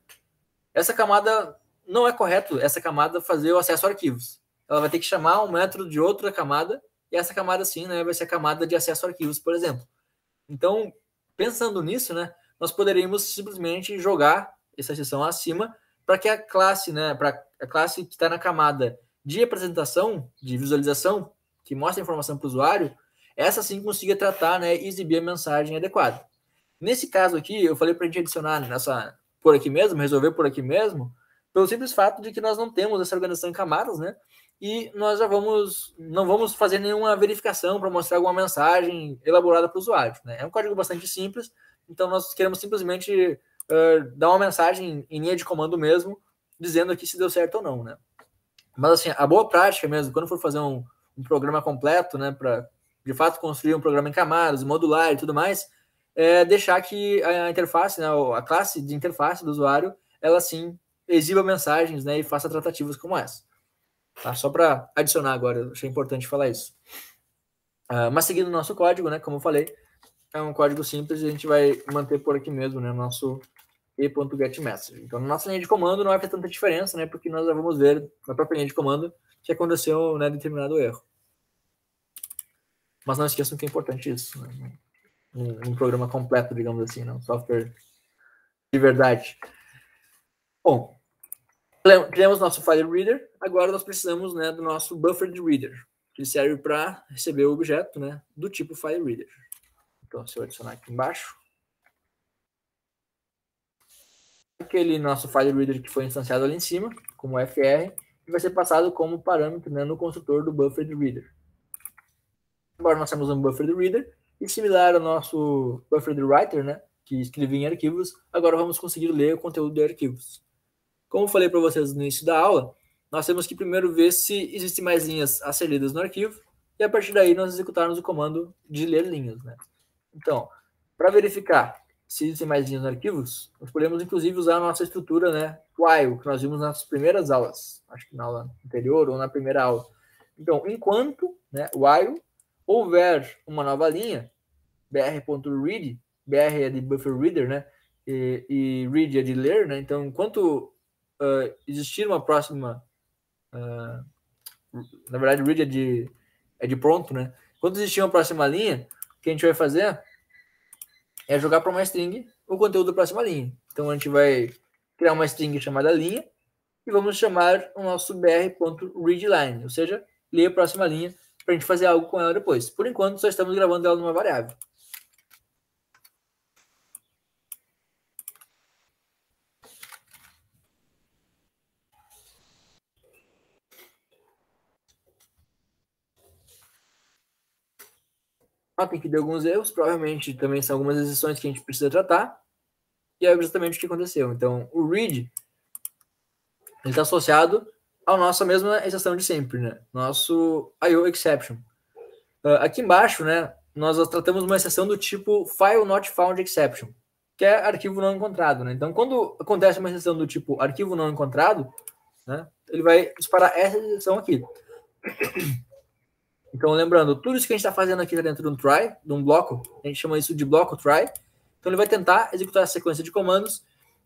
essa camada não é correto, essa camada fazer o acesso a arquivos. Ela vai ter que chamar um método de outra camada, e essa camada sim, né, vai ser a camada de acesso a arquivos, por exemplo. Então, pensando nisso, né, nós poderíamos simplesmente jogar essa seção acima para que a classe, né, para a classe que está na camada de apresentação, de visualização, que mostra a informação para o usuário, essa sim consiga tratar, né, e exibir a mensagem adequada. Nesse caso aqui, eu falei para a gente adicionar nessa por aqui mesmo, resolver por aqui mesmo, pelo simples fato de que nós não temos essa organização em camadas, né? E nós já não vamos fazer nenhuma verificação para mostrar alguma mensagem elaborada para o usuário, né? É um código bastante simples, então nós queremos simplesmente dar uma mensagem em linha de comando mesmo, dizendo aqui se deu certo ou não, né? Mas assim, a boa prática mesmo, quando for fazer um programa completo, né, para de fato construir um programa em camadas, modular e tudo mais, deixar que a interface, né, a classe de interface do usuário, ela sim exiba mensagens, né, e faça tratativas como essa. Tá? Só para adicionar agora, eu achei importante falar isso. Mas seguindo o nosso código, né, como eu falei, é um código simples e a gente vai manter por aqui mesmo, né, nosso e.getMessage. Então, na nossa linha de comando não vai ter tanta diferença, né, porque nós já vamos ver na própria linha de comando que aconteceu, né, determinado erro. Mas não esqueçam que é importante isso, né? Um programa completo, digamos assim, um software de verdade. Bom, criamos nosso file reader, agora nós precisamos, né, do nosso buffered reader, que serve para receber o objeto, né, do tipo file reader. Então, se eu adicionar aqui embaixo, aquele nosso file reader que foi instanciado ali em cima, como FR, vai ser passado como parâmetro, né, no construtor do buffered reader. Agora nós temos um buffered reader, e similar ao nosso buffered writer, né, que escrevia em arquivos, agora vamos conseguir ler o conteúdo de arquivos. Como eu falei para vocês no início da aula, nós temos que primeiro ver se existem mais linhas a ser lidas no arquivo, e a partir daí nós executarmos o comando de ler linhas, né? Então, para verificar se existem mais linhas no arquivos, nós podemos inclusive usar a nossa estrutura, né, while, que nós vimos nas primeiras aulas, acho que na aula anterior ou na primeira aula. Então, enquanto, né, while houver uma nova linha, br.read, br é de buffer reader, né, e read é de ler, né, então enquanto existir uma próxima, na verdade read é de pronto, né, quando existir uma próxima linha, o que a gente vai fazer é jogar para uma string o conteúdo da próxima linha. Então a gente vai criar uma string chamada linha e vamos chamar o nosso br.readline, ou seja, ler a próxima linha para a gente fazer algo com ela depois. Por enquanto, só estamos gravando ela numa variável. Notem que deu alguns erros, provavelmente também são algumas exceções que a gente precisa tratar, e é justamente o que aconteceu. Então, o read está associado à nossa mesma exceção de sempre, né? Nosso IO exception. Aqui embaixo, né, nós tratamos uma exceção do tipo file not found exception, que é arquivo não encontrado, né? Então, quando acontece uma exceção do tipo arquivo não encontrado, né, ele vai disparar essa exceção aqui. Então, lembrando, tudo isso que a gente está fazendo aqui dentro de um try, de um bloco, a gente chama isso de bloco try. Então, ele vai tentar executar essa sequência de comandos.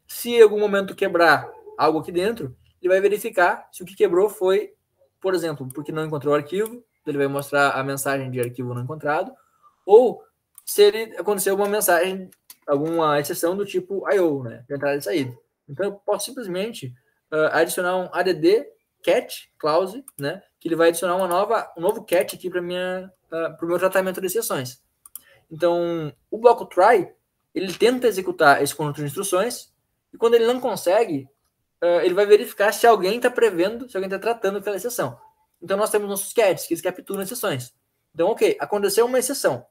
Se em algum momento quebrar algo aqui dentro, ele vai verificar se o que quebrou foi, por exemplo, porque não encontrou o arquivo, ele vai mostrar a mensagem de arquivo não encontrado, ou se ele aconteceu uma mensagem, alguma exceção do tipo IO, né, de entrada e saída. Então, eu posso simplesmente adicionar um add cat clause, né, que ele vai adicionar um novo cat aqui para o meu tratamento de exceções. Então, o bloco try, ele tenta executar esse conjunto de instruções, e quando ele não consegue, ele vai verificar se alguém está prevendo, se alguém está tratando aquela exceção. Então, nós temos nossos cats, que eles capturam exceções. Então, ok, aconteceu uma exceção.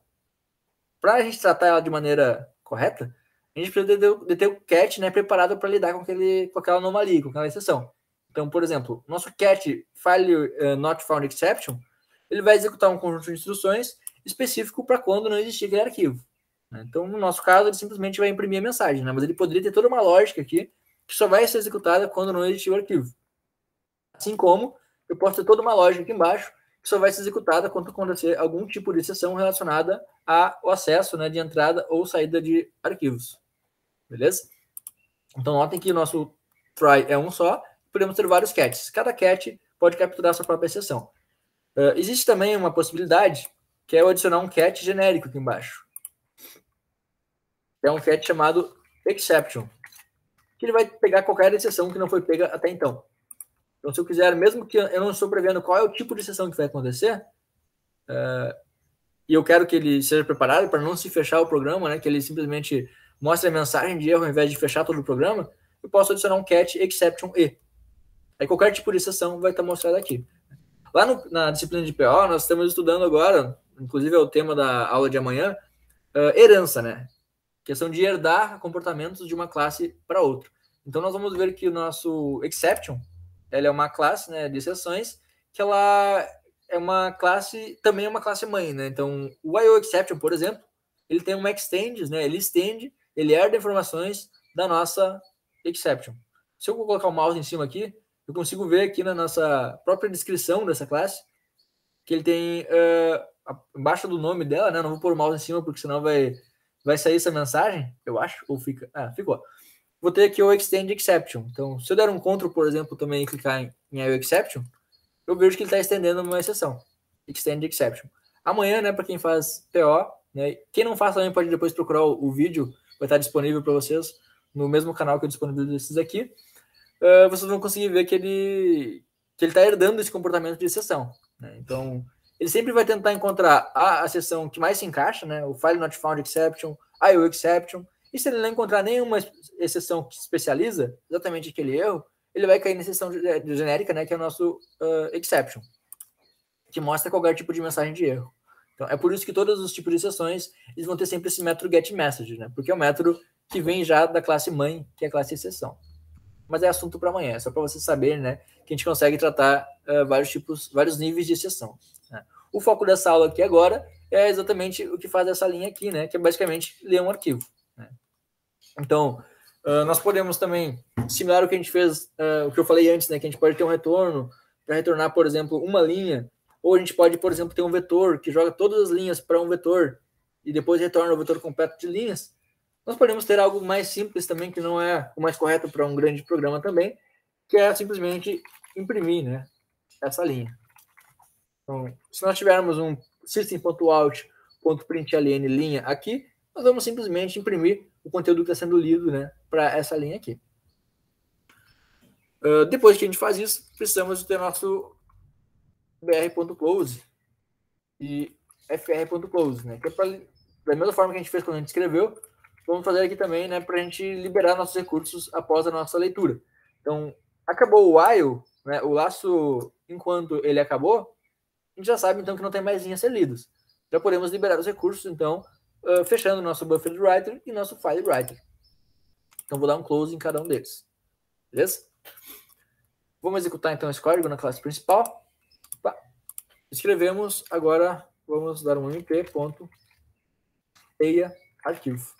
para a gente tratar ela de maneira correta, a gente precisa de ter o cat, né, preparado para lidar com aquela anomalia, com aquela exceção. Então, por exemplo, nosso cat file not found exception, ele vai executar um conjunto de instruções específico para quando não existir aquele arquivo. Então, no nosso caso, ele simplesmente vai imprimir a mensagem, né? Mas ele poderia ter toda uma lógica aqui que só vai ser executada quando não existir o arquivo. Assim como eu posso ter toda uma lógica aqui embaixo que só vai ser executada quando acontecer algum tipo de exceção relacionada ao acesso, né, de entrada ou saída de arquivos. Beleza? Então, notem que o nosso try é um só, podemos ter vários cats. Cada cat pode capturar sua própria exceção. Existe também uma possibilidade, que é eu adicionar um cat genérico aqui embaixo. É um cat chamado exception, que ele vai pegar qualquer exceção que não foi pega até então. Então, se eu quiser, mesmo que eu não estou prevendo qual é o tipo de exceção que vai acontecer, e eu quero que ele seja preparado para não se fechar o programa, né, que ele simplesmente mostre a mensagem de erro ao invés de fechar todo o programa, eu posso adicionar um cat exception e. Aí qualquer tipo de exceção vai estar mostrado aqui. Lá na disciplina de PO, nós estamos estudando agora, inclusive é o tema da aula de amanhã, herança, né? Questão de herdar comportamentos de uma classe para outra. Então, nós vamos ver que o nosso exception, ela é uma classe, né, de exceções, que ela é uma classe, também é uma classe mãe, né? Então, o IOException, por exemplo, ele tem uma extends, né? Ele estende, ele herda informações da nossa exception. Se eu colocar o mouse em cima aqui, eu consigo ver aqui na nossa própria descrição dessa classe que ele tem embaixo do nome dela, né? Não vou pôr o mouse em cima porque senão vai sair essa mensagem, eu acho, ou fica... ficou. Vou ter aqui o extend exception. Então, se eu der um Ctrl, por exemplo, também e clicar em IOException, eu vejo que ele está estendendo uma exceção. Extend exception. Amanhã, né, para quem faz PO, né, quem não faz também pode depois procurar o vídeo, vai estar disponível para vocês no mesmo canal que eu disponibilizo esses aqui. Vocês vão conseguir ver que ele está herdando esse comportamento de exceção, né? Então, ele sempre vai tentar encontrar a exceção que mais se encaixa, né? O file not found exception, IOException. E se ele não encontrar nenhuma exceção que especializa exatamente aquele erro, ele vai cair na exceção genérica, né? Que é o nosso exception, que mostra qualquer tipo de mensagem de erro. Então, é por isso que todos os tipos de exceções eles vão ter sempre esse método getMessage, né? Porque é o método que vem já da classe mãe, que é a classe exceção. Mas é assunto para amanhã, só para vocês saberem, né, que a gente consegue tratar vários níveis de exceção, né? O foco dessa aula aqui agora é exatamente o que faz essa linha aqui, né, que é basicamente ler um arquivo, né? Então, nós podemos também, similar ao que a gente fez, o que eu falei antes, né, que a gente pode ter um retorno para retornar, por exemplo, uma linha, ou a gente pode, por exemplo, ter um vetor que joga todas as linhas para um vetor e depois retorna o vetor completo de linhas. Nós podemos ter algo mais simples também, que não é o mais correto para um grande programa também, que é simplesmente imprimir, né, essa linha. Então, se nós tivermos um system.out.println linha aqui, nós vamos simplesmente imprimir o conteúdo que está sendo lido, né, para essa linha aqui. Depois que a gente faz isso, precisamos ter nosso br.close e fr.close, né, que é da mesma forma que a gente fez quando a gente escreveu, vamos fazer aqui também, né, para a gente liberar nossos recursos após a nossa leitura. Então, acabou o while, né, o laço enquanto ele acabou, a gente já sabe, então, que não tem mais linhas a ser lidas. Já podemos liberar os recursos, então, fechando nosso buffer writer e nosso file writer. Então, vou dar um close em cada um deles. Beleza? Vamos executar, então, esse código na classe principal. Opa. Escrevemos, agora vamos dar um mp.eia arquivo.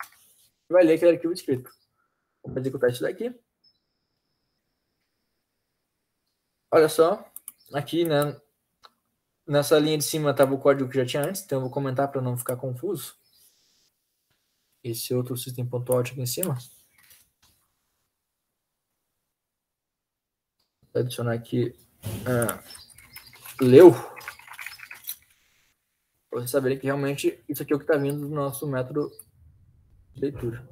Vai ler aquele arquivo escrito. Vamos executar isso daqui. Olha só, aqui, né, nessa linha de cima estava o código que já tinha antes, então eu vou comentar para não ficar confuso. Esse outro system.out aqui em cima. Vou adicionar aqui leu. Para vocês saberem que realmente isso aqui é o que está vindo do nosso método de leitura.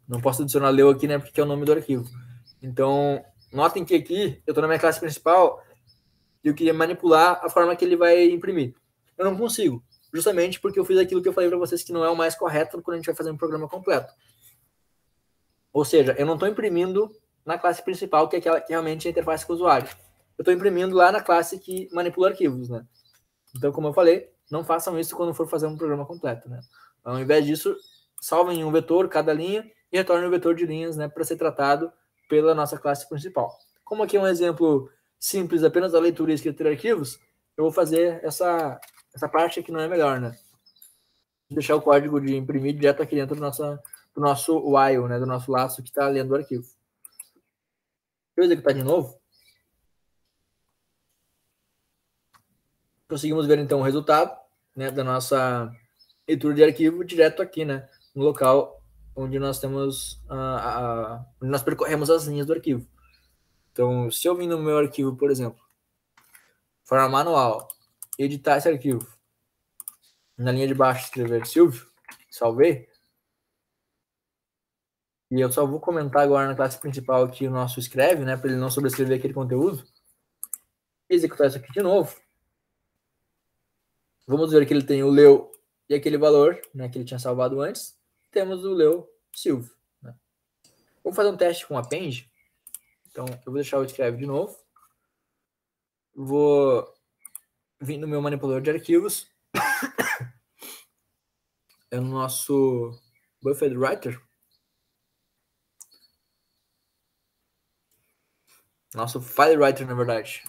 Não posso adicionar leu aqui, né, porque é o nome do arquivo. Então, notem que aqui eu estou na minha classe principal e eu queria manipular a forma que ele vai imprimir. Eu não consigo, justamente porque eu fiz aquilo que eu falei para vocês que não é o mais correto quando a gente vai fazer um programa completo. Ou seja, eu não estou imprimindo na classe principal, que é aquela que realmente é a interface com o usuário. Eu estou imprimindo lá na classe que manipula arquivos, né? Então, como eu falei, não façam isso quando for fazer um programa completo, né? Ao invés disso, salva em um vetor cada linha e retorna um vetor de linhas, né, para ser tratado pela nossa classe principal. Como aqui é um exemplo simples apenas da leitura e escritura de arquivos, eu vou fazer essa parte aqui não é melhor, né? Vou deixar o código de imprimir direto aqui dentro do nosso while, né, do nosso laço que está lendo o arquivo. Deixa eu executar de novo. Conseguimos ver então o resultado, né, da nossa leitura de arquivo direto aqui, né, no local onde nós temos onde nós percorremos as linhas do arquivo. Então, se eu vim no meu arquivo, por exemplo, forma manual, editar esse arquivo, na linha de baixo escrever Silvio, salvei, e eu só vou comentar agora na classe principal aqui o nosso escreve, né, para ele não sobrescrever aquele conteúdo, executar isso aqui de novo. Vamos ver que ele tem o leu e aquele valor, né, que ele tinha salvado antes. Temos o leu Silvio. Né? Vou fazer um teste com append. Então, eu vou deixar o escreve de novo. Vou vir no meu manipulador de arquivos. É no nosso Buffered Writer. Nosso File Writer, na verdade.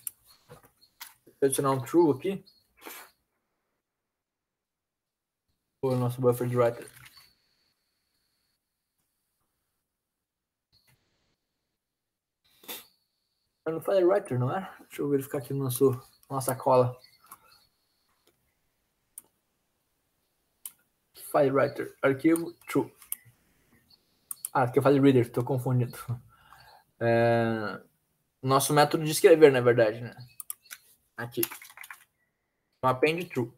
Vou adicionar um true aqui. O nosso Buffered Writer. É no File Writer, não é? Deixa eu verificar aqui no nossa cola. File Writer, arquivo, true. Aqui é File Reader, estou confundindo. Nosso método de escrever, na verdade, né? Aqui. Append true.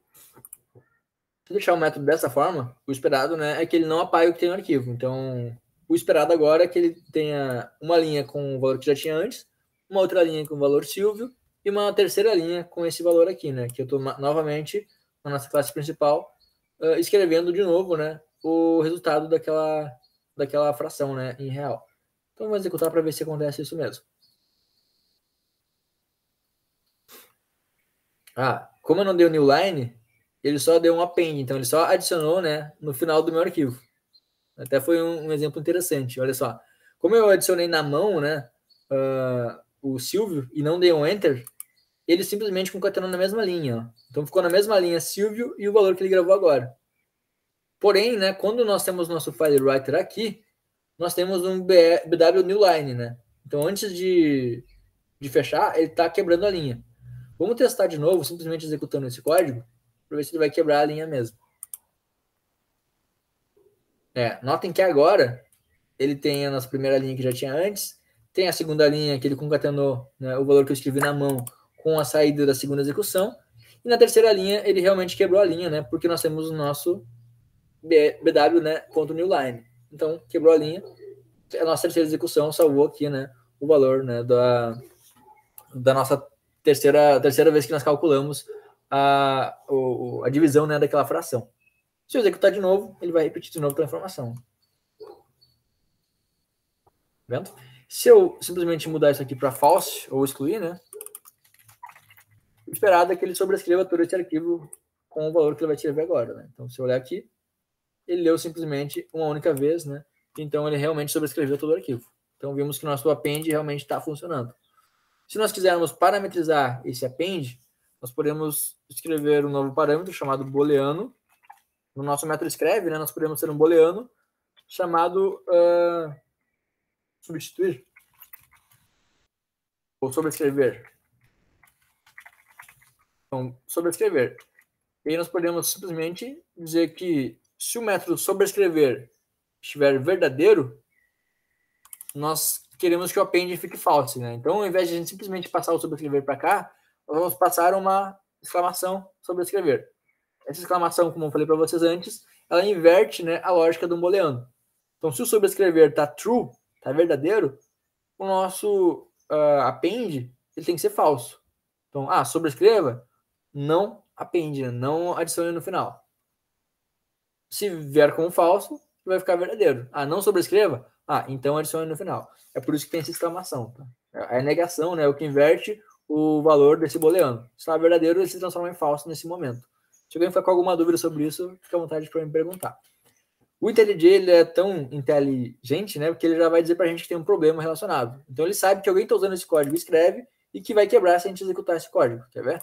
Se deixar o método dessa forma, o esperado, né, é que ele não apague o que tem no arquivo. Então, o esperado agora é que ele tenha uma linha com o valor que já tinha antes, uma outra linha com o valor Silvio e uma terceira linha com esse valor aqui, né? Que eu estou novamente na nossa classe principal escrevendo de novo, né, o resultado daquela fração, né, em real. Então, vou executar para ver se acontece isso mesmo. Como eu não dei o new line, ele só deu um append, então ele só adicionou, né, no final do meu arquivo. Até foi um exemplo interessante, olha só. Como eu adicionei na mão, né, o Silvio e não dei um enter, ele simplesmente concatenou na mesma linha. Ó. Então ficou na mesma linha Silvio e o valor que ele gravou agora. Porém, né, quando nós temos nosso file writer aqui, nós temos um BW new line, né? Então antes de fechar, ele está quebrando a linha. Vamos testar de novo, simplesmente executando esse código, para ver se ele vai quebrar a linha mesmo. Notem que agora ele tem a nossa primeira linha que já tinha antes, tem a segunda linha que ele concatenou, né, o valor que eu escrevi na mão com a saída da segunda execução, e na terceira linha ele realmente quebrou a linha, né, porque nós temos o nosso BW, né, ponto new line. Então, quebrou a linha, a nossa terceira execução salvou aqui, né, o valor, né, da nossa terceira vez que nós calculamos a divisão, né, daquela fração. Se eu executar de novo, ele vai repetir de novo a informação. Vendo? Se eu simplesmente mudar isso aqui para false ou excluir, né? O esperado é que ele sobrescreva todo esse arquivo com o valor que ele vai escrever agora, né? Então, se eu olhar aqui, ele leu simplesmente uma única vez, né? Então, ele realmente sobrescreveu todo o arquivo. Então, vimos que nosso append realmente está funcionando. Se nós quisermos parametrizar esse append, nós podemos escrever um novo parâmetro chamado booleano. No nosso método escreve, né? Nós podemos ter um booleano chamado substituir ou sobrescrever. Então, sobrescrever. E aí nós podemos simplesmente dizer que se o método sobrescrever estiver verdadeiro, nós queremos que o append fique false, né? Então, ao invés de a gente simplesmente passar o sobrescrever para cá, nós vamos passar uma exclamação sobrescrever. Essa exclamação, como eu falei para vocês antes, ela inverte, né, a lógica do booleano. Então, se o sobrescrever está true, está verdadeiro, o nosso append ele tem que ser falso. Então, sobrescreva, não append, não adicione no final. Se vier como falso, vai ficar verdadeiro. Não sobrescreva, então adicione no final. É por isso que tem essa exclamação. Tá? É a negação, né, o que inverte o valor desse booleano. Se está verdadeiro, ele se transforma em falso nesse momento. Se alguém ficar com alguma dúvida sobre isso, fica à vontade para me perguntar. O IntelliJ ele é tão inteligente, né, porque ele já vai dizer para a gente que tem um problema relacionado. Então ele sabe que alguém está usando esse código, escreve, e que vai quebrar se a gente executar esse código. Quer ver?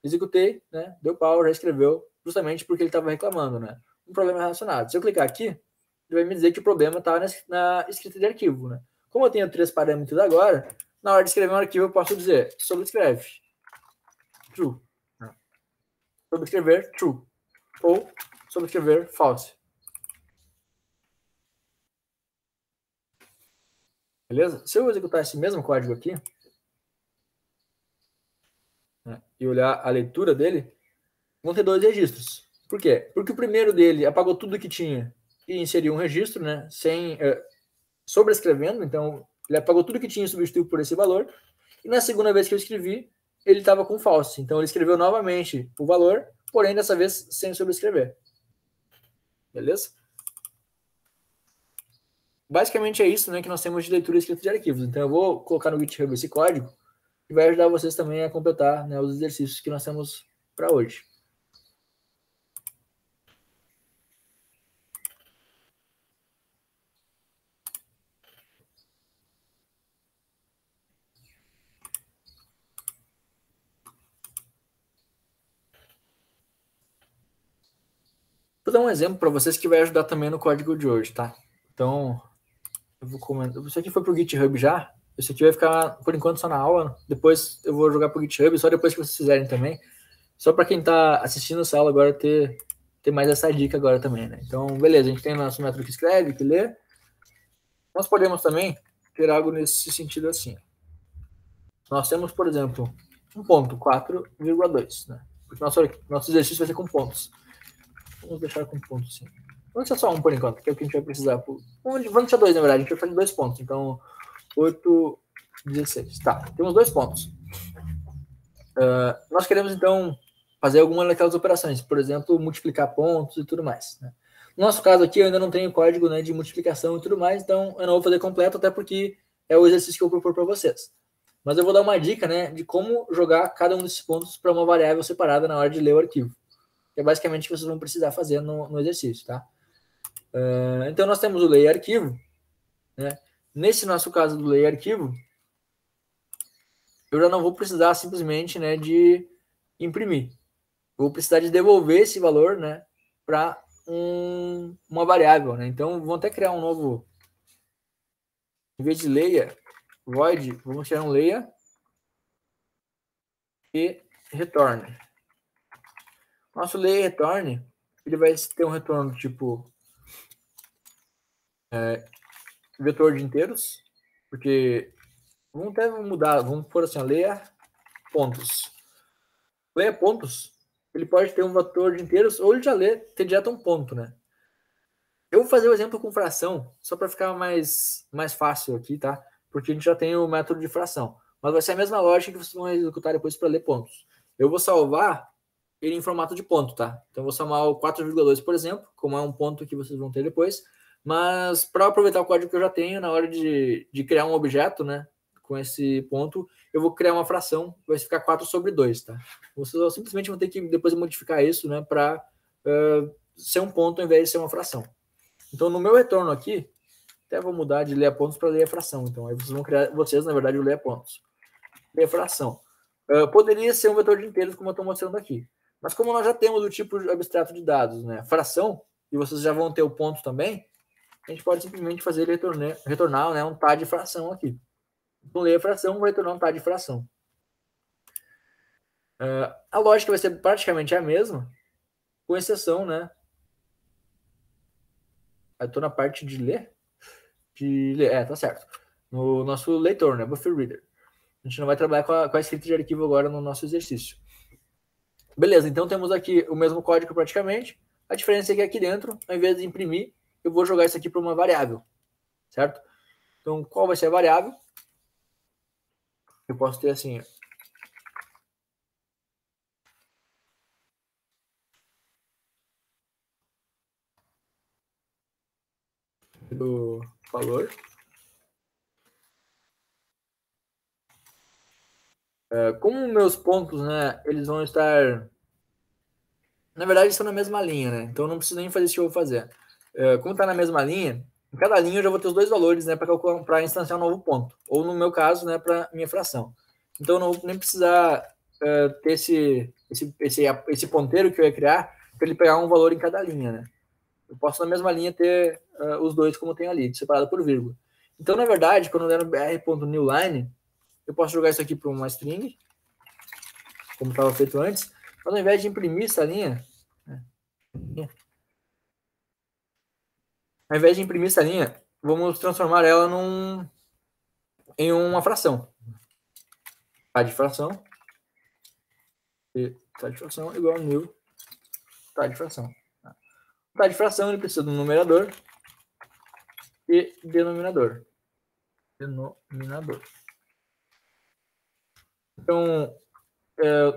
Executei, né, deu pau, já escreveu, justamente porque ele estava reclamando, né? Um problema relacionado. Se eu clicar aqui, ele vai me dizer que o problema está na escrita de arquivo, né? Como eu tenho 3 parâmetros agora, na hora de escrever um arquivo eu posso dizer sobrescreve true, sobrescrever true ou sobrescrever false. Beleza? Se eu executar esse mesmo código aqui, né, e olhar a leitura dele, vão ter 2 registros. Por quê? Porque o primeiro dele apagou tudo que tinha e inseriu um registro, né, sem sobrescrevendo, então ele apagou tudo que tinha e substituiu por esse valor. E na segunda vez que eu escrevi, ele estava com false. Então ele escreveu novamente o valor, porém dessa vez sem sobrescrever. Beleza? Basicamente é isso, né, que nós temos de leitura e escrita de arquivos. Então eu vou colocar no GitHub esse código e vai ajudar vocês também a completar, né, os exercícios que nós temos para hoje. Vou dar um exemplo para vocês que vai ajudar também no código de hoje, tá? Então, eu vou comentar. Isso aqui foi para o GitHub já. Isso aqui vai ficar, por enquanto, só na aula. Depois eu vou jogar para o GitHub, só depois que vocês fizerem também. Só para quem está assistindo essa aula agora ter mais essa dica agora também, né? Então, beleza, a gente tem o nosso método que escreve, que lê. Nós podemos também ter algo nesse sentido assim. Nós temos, por exemplo, um ponto, 4,2, né? Porque nosso exercício vai ser com pontos. Vamos deixar com pontos, sim. Vamos deixar só um por enquanto, que é o que a gente vai precisar. Vamos deixar 2, na verdade. A gente vai fazer 2 pontos. Então, 8, 16. Tá, temos 2 pontos. Nós queremos, então, fazer alguma daquelas operações. Por exemplo, multiplicar pontos e tudo mais, né? No nosso caso aqui, eu ainda não tenho código, né, de multiplicação e tudo mais, então eu não vou fazer completo, até porque é o exercício que eu vou propor para vocês. Mas eu vou dar uma dica, né, de como jogar cada um desses pontos para uma variável separada na hora de ler o arquivo. Que é basicamente o que vocês vão precisar fazer no exercício, tá? Então, nós temos o lay arquivo, né? Nesse nosso caso do lay arquivo, eu já não vou precisar simplesmente, né, de imprimir. Eu vou precisar de devolver esse valor, né, para uma variável, né? Então, vamos até criar um novo, em vez de layer, void, vamos criar um layer e return. Nosso layer return, ele vai ter um retorno tipo vetor de inteiros, porque vamos até mudar, vamos pôr assim, layer pontos. Layer pontos, ele pode ter um vetor de inteiros ou ele já ter direto um ponto, né? Eu vou fazer o exemplo com fração, só para ficar mais fácil aqui, tá? Porque a gente já tem o método de fração. Mas vai ser a mesma lógica que vocês vão executar depois para ler pontos. Eu vou salvar ele em formato de ponto, tá? Então, eu vou somar o 4,2, por exemplo, como é um ponto que vocês vão ter depois. Mas, para aproveitar o código que eu já tenho, na hora de criar um objeto, né? Com esse ponto, eu vou criar uma fração, vai ficar 4/2, tá? Vocês simplesmente vão ter que depois modificar isso, né? Para ser um ponto ao invés de ser uma fração. Então, no meu retorno aqui, até vou mudar de ler a pontos para ler a fração. Então, aí vocês vão criar, na verdade, o ler a pontos. Ler a fração. Poderia ser um vetor de inteiros, como eu estou mostrando aqui. Mas como nós já temos o tipo abstrato de dados, né, fração, e vocês já vão ter o ponto também, a gente pode simplesmente fazer ele retornar, né, um tá de fração aqui. Então, ler a fração vai retornar um tá de fração. A lógica vai ser praticamente a mesma, com exceção, né? Eu estou na parte de ler. Tá certo. No nosso leitor, né? Buffer Reader. A gente não vai trabalhar com a escrita de arquivo agora no nosso exercício. Beleza, então temos aqui o mesmo código praticamente. A diferença é que aqui dentro, ao invés de imprimir, eu vou jogar isso aqui para uma variável. Certo? Então, qual vai ser a variável? Eu posso ter assim... do valor. Como meus pontos, né, eles vão estar Na verdade, estão na mesma linha, né? Então, não preciso nem fazer isso que eu vou fazer. Como está na mesma linha, em cada linha eu já vou ter os dois valores, né, para instanciar um novo ponto. Ou, no meu caso, né, para minha fração. Então, eu não vou nem precisar ter esse ponteiro que eu ia criar para ele pegar um valor em cada linha, né? Eu posso, na mesma linha, ter os dois como tem ali, separado por vírgula. Então, na verdade, quando eu der no br.newline, eu posso jogar isso aqui para uma string, como estava feito antes, mas ao invés de imprimir essa linha, vamos transformar ela em uma fração. Tá de fração. E tá de fração igual a new tá de fração. Tá de fração, ele precisa de um numerador e denominador. Então,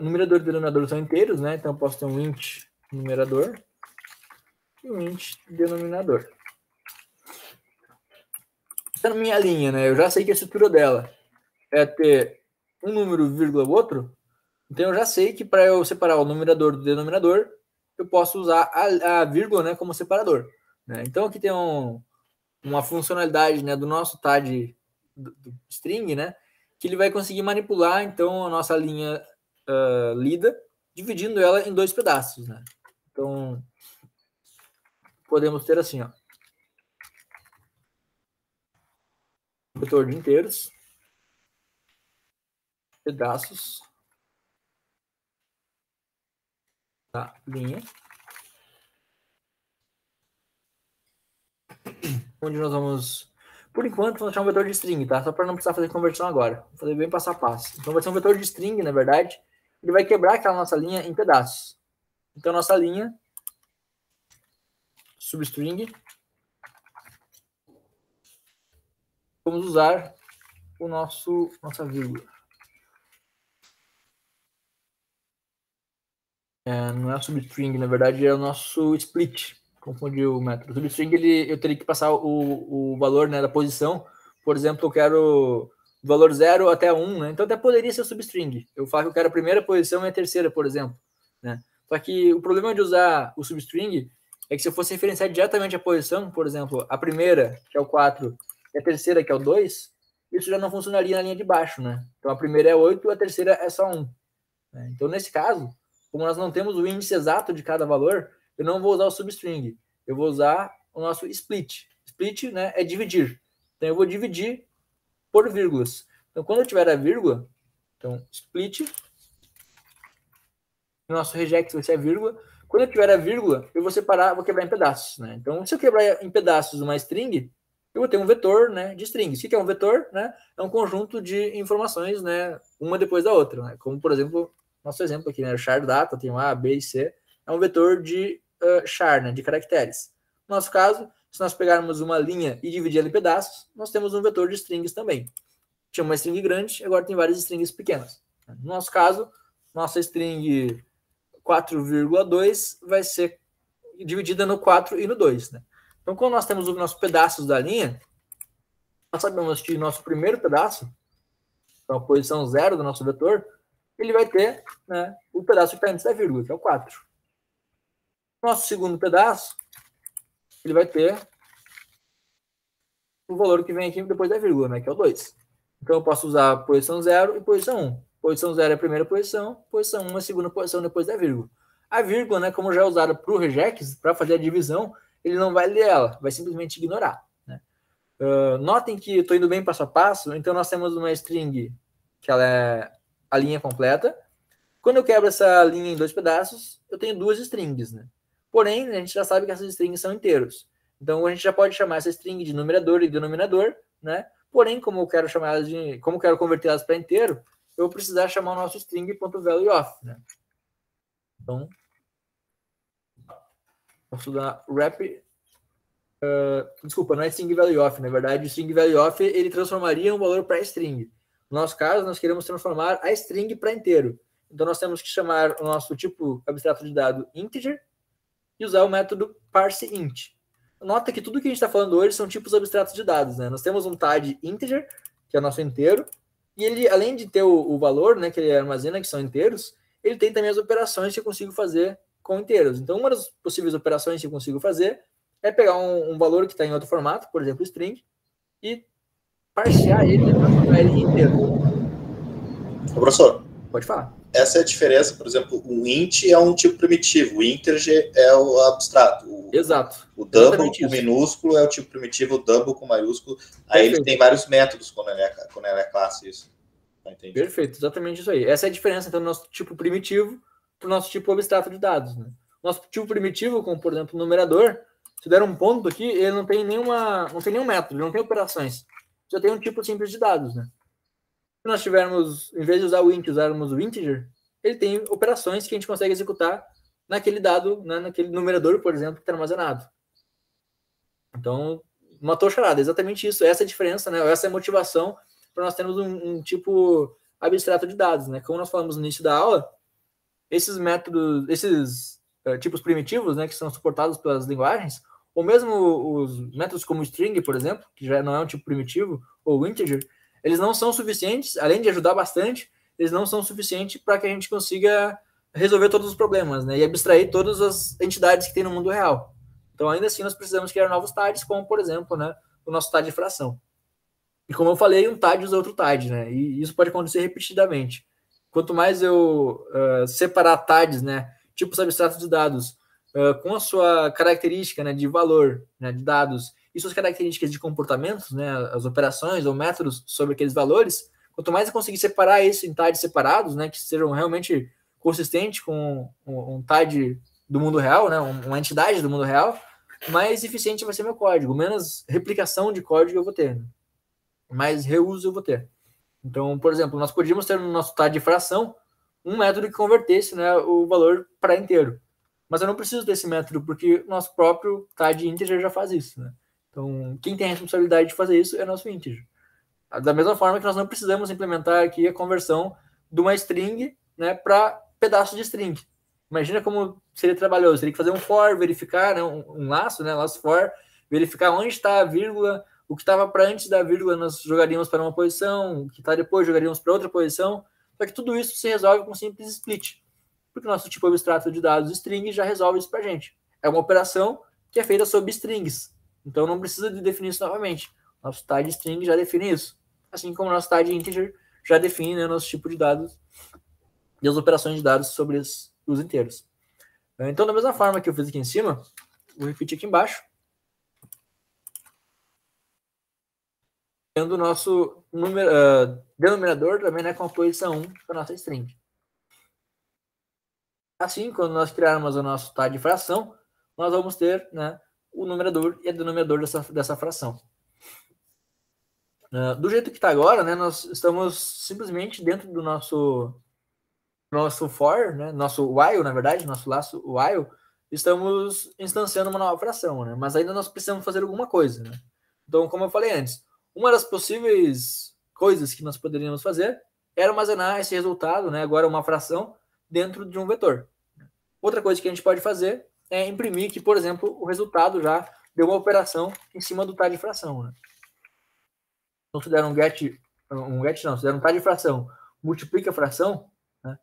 numerador e denominador são inteiros, né? Então, eu posso ter um int numerador e um int denominador. Essa é a minha linha, né? Eu já sei que a estrutura dela é ter um número, vírgula, outro. Então, eu já sei que para eu separar o numerador do denominador, eu posso usar a vírgula, né, como separador. Né? Então, aqui tem uma funcionalidade, né, do nosso TAD do string, né, que ele vai conseguir manipular, então, a nossa linha lida, dividindo ela em dois pedaços. Né? Então, podemos ter assim, ó, vetor de inteiros, pedaços, tá? Linha, onde nós vamos, por enquanto, vamos achar um vetor de string, tá? Só para não precisar fazer conversão agora. Vou fazer bem passo a passo. Então, vai ser um vetor de string, na verdade. Ele vai quebrar aquela nossa linha em pedaços. Então, nossa linha, substring, vamos usar nossa vírgula. Não é substring, na verdade, é o nosso split. Confundiu o método. O substring, eu teria que passar o valor, né, da posição. Por exemplo, eu quero do valor 0 até 1, né? Então até poderia ser o substring. Eu falo que eu quero a primeira posição e a terceira, por exemplo. Né? Só que o problema de usar o substring é que se eu fosse referenciar diretamente a posição, por exemplo, a primeira, que é o 4, e a terceira, que é o 2, isso já não funcionaria na linha de baixo, né? Então a primeira é 8, a terceira é só 1. Né? Então, nesse caso, como nós não temos o índice exato de cada valor, eu não vou usar o substring. Eu vou usar o nosso split. Split, né, é dividir. Então, eu vou dividir por vírgulas. Então, quando eu tiver a vírgula, então, split, o nosso regex vai ser a vírgula. Quando eu tiver a vírgula, eu vou separar, vou quebrar em pedaços. Né? Então, se eu quebrar em pedaços uma string, eu vou ter um vetor, né, de strings. O que é um vetor? Né? É um conjunto de informações, né, uma depois da outra. Né? Como, por exemplo, nosso exemplo aqui, né, char data, tem um A, B e C, é um vetor de char, né, de caracteres. No nosso caso, se nós pegarmos uma linha e dividir ela em pedaços, nós temos um vetor de strings também. Tinha uma string grande, agora tem várias strings pequenas. No nosso caso, nossa string 4,2 vai ser dividida no 4 e no 2. Né? Então, quando nós temos os nossos pedaços da linha, nós sabemos que nosso primeiro pedaço, então a posição 0 do nosso vetor, ele vai ter, né, o pedaço que está antes da vírgula, que é o 4. Nosso segundo pedaço, ele vai ter o valor que vem aqui depois da vírgula, né, que é o 2. Então, eu posso usar posição 0 e posição 1. Posição 0 é a primeira posição 1 é a segunda posição depois da vírgula. A vírgula, né, como já é usada para o regex, para fazer a divisão, ele não vai ler ela, vai simplesmente ignorar. Né? Notem que eu estou indo bem passo a passo, então nós temos uma string que ela é a linha completa. Quando eu quebro essa linha em dois pedaços, eu tenho duas strings. Né? Porém, a gente já sabe que essas strings são inteiros. Então, a gente já pode chamar essa string de numerador e denominador, né? Porém, como eu quero chamar elas como eu quero convertê-las para inteiro, eu vou precisar chamar o nosso string.valueOf. Né? Então, posso dar wrap. Desculpa, não é string valueOf. Na verdade, o string valueOf ele transformaria um valor para string. No nosso caso, nós queremos transformar a string para inteiro. Então, nós temos que chamar o nosso tipo abstrato de dado integer e usar o método parseInt. Nota que tudo que a gente está falando hoje são tipos abstratos de dados. Né? Nós temos um TAD integer, que é o nosso inteiro, e ele, além de ter o valor, né, que ele armazena, que são inteiros, ele tem também as operações que eu consigo fazer com inteiros. Então, uma das possíveis operações que eu consigo fazer é pegar um valor que está em outro formato, por exemplo, string, e parsear ele, transformar ele em inteiro. Professor, pode falar. Essa é a diferença, por exemplo, o int é um tipo primitivo, o integer é o abstrato. Exato. O double com minúsculo é o tipo primitivo, o double com maiúsculo. Aí ele tem vários métodos quando ele é classe, isso. Entendi. Perfeito, exatamente isso aí. Essa é a diferença entre o nosso tipo primitivo para o nosso tipo abstrato de dados. Né? Nosso tipo primitivo, como por exemplo o numerador, se der um ponto aqui, ele não tem nenhum método, ele não tem operações. Só tem um tipo simples de dados. Né? Se nós tivermos, em vez de usar o int, usarmos o integer, ele tem operações que a gente consegue executar naquele dado, né, naquele numerador, por exemplo, que está armazenado. Então, matou a charada, exatamente isso. Essa é a diferença, né? Essa é a motivação para nós termos um tipo abstrato de dados, né? Como nós falamos no início da aula, esses métodos, esses tipos primitivos, né, que são suportados pelas linguagens, ou mesmo os métodos como string, por exemplo, que já não é um tipo primitivo, ou integer, eles não são suficientes, além de ajudar bastante, eles não são suficientes para que a gente consiga resolver todos os problemas, né, e abstrair todas as entidades que tem no mundo real. Então, ainda assim, nós precisamos criar novos TADs, como, por exemplo, né, o nosso TAD de fração. E como eu falei, um TAD usa outro TAD, né, e isso pode acontecer repetidamente. Quanto mais eu separar TADs, né, tipos abstratos de dados, com a sua característica, né, de valor, né, de dados, e suas características de comportamentos, né, as operações ou métodos sobre aqueles valores, quanto mais eu conseguir separar isso em TADs separados, né, que sejam realmente consistentes com um TAD do mundo real, né, uma entidade do mundo real, mais eficiente vai ser meu código, menos replicação de código eu vou ter, né? Mais reuso eu vou ter. Então, por exemplo, nós podíamos ter no nosso TAD de fração um método que convertesse, né, o valor para inteiro. Mas eu não preciso desse método, porque o nosso próprio TAD integer já faz isso. Né? Então, quem tem a responsabilidade de fazer isso é nosso integer. Da mesma forma que nós não precisamos implementar aqui a conversão de uma string, né, para pedaço de string. Imagina como seria trabalhoso. Teria que fazer um for, verificar, né, um laço, né, laço for, verificar onde está a vírgula, o que estava para antes da vírgula nós jogaríamos para uma posição, o que está depois jogaríamos para outra posição. Só que tudo isso se resolve com um simples split. Porque o nosso tipo abstrato de dados string já resolve isso para a gente. É uma operação que é feita sobre strings. Então não precisa de definir isso novamente. Nosso TAD string já define isso. Assim como o nosso TAD integer já define, né, nosso tipo de dados e as operações de dados sobre os inteiros. Então, da mesma forma que eu fiz aqui em cima, vou repetir aqui embaixo. Tendo o nosso denominador também, né, com a posição 1 da nossa string. Assim, quando nós criarmos o nosso TAD de fração, nós vamos ter, né, o numerador e o denominador dessa fração. Do jeito que está agora, né, nós estamos simplesmente dentro do nosso for, né, nosso while, na verdade, nosso laço while, estamos instanciando uma nova fração, né, mas ainda nós precisamos fazer alguma coisa. Né? Então, como eu falei antes, uma das possíveis coisas que nós poderíamos fazer era armazenar esse resultado, né, agora uma fração, dentro de um vetor. Outra coisa que a gente pode fazer é imprimir que, por exemplo, o resultado já deu uma operação em cima do TAD de fração. Né? Então, se der se der um TAD de fração, multiplica a fração, né,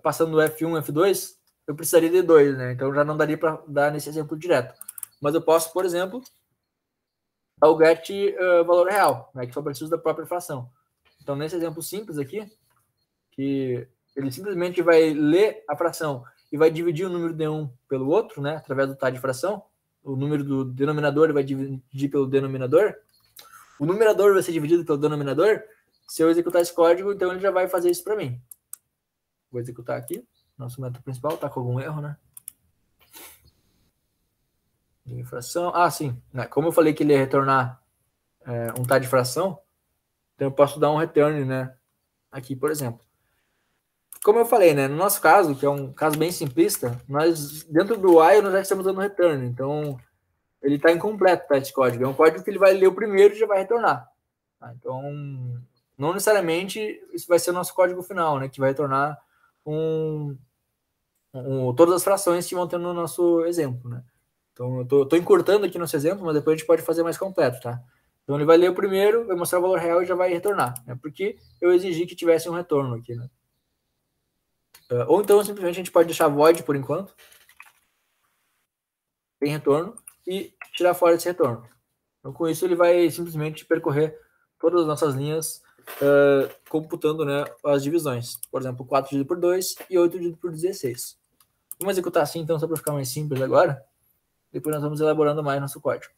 passando do F1, F2, eu precisaria de 2, né? Então já não daria para dar nesse exemplo direto. Mas eu posso, por exemplo, dar o get valor real, né, que só preciso da própria fração. Então, nesse exemplo simples aqui, que ele simplesmente vai ler a fração e vai dividir o número de um pelo outro, né, através do TAD de fração. O número do denominador ele vai dividir pelo denominador. O numerador vai ser dividido pelo denominador. Se eu executar esse código, então ele já vai fazer isso para mim. Vou executar aqui. Nosso método principal está com algum erro, né? De fração. Ah, sim. Como eu falei que ele ia retornar um TAD de fração, então eu posso dar um return, né? Aqui, por exemplo. Como eu falei, né, no nosso caso, que é um caso bem simplista, nós, dentro do while, nós já estamos dando return. Então, ele está incompleto, tá, esse código. É um código que ele vai ler o primeiro e já vai retornar. Tá? Então, não necessariamente isso vai ser o nosso código final, né, que vai retornar todas as frações que vão ter no nosso exemplo. Né? Então, eu estou encurtando aqui nosso exemplo, mas depois a gente pode fazer mais completo. Tá? Então, ele vai ler o primeiro, vai mostrar o valor real e já vai retornar. Né? Porque eu exigi que tivesse um retorno aqui, né? Ou então, simplesmente, a gente pode deixar void por enquanto, sem retorno, e tirar fora esse retorno. Então, com isso, ele vai simplesmente percorrer todas as nossas linhas, computando, né, as divisões. Por exemplo, 4 dividido por 2 e 8 dividido por 16. Vamos executar assim, então, só para ficar mais simples agora. Depois nós vamos elaborando mais nosso código.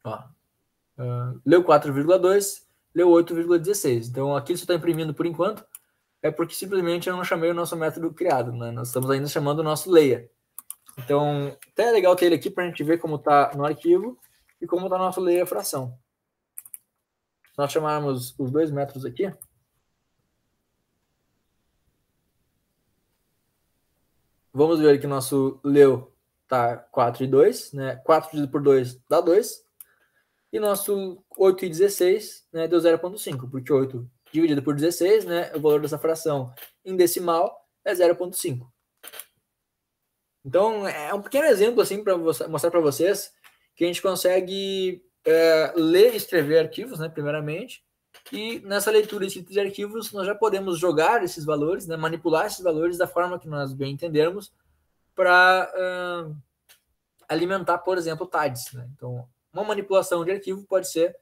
Ó, leu 4,2, leu 8,16. Então, aqui ele só está imprimindo por enquanto, é porque simplesmente eu não chamei o nosso método criado, né? Nós estamos ainda chamando o nosso layer. Então, até é legal ter ele aqui para a gente ver como está no arquivo e como está o nosso layer fração. Se nós chamarmos os dois métodos aqui, vamos ver que nosso leu está 4 e 2, né? 4 dividido por 2 dá 2. E nosso 8 e 16, né, deu 0,5, porque 8 dividido por 16, né, o valor dessa fração em decimal é 0,5. Então, é um pequeno exemplo assim para mostrar para vocês que a gente consegue ler e escrever arquivos, né, primeiramente, e nessa leitura e escrita de arquivos nós já podemos jogar esses valores, né, manipular esses valores da forma que nós bem entendermos para alimentar, por exemplo, TADs. Né? Então, uma manipulação de arquivo pode ser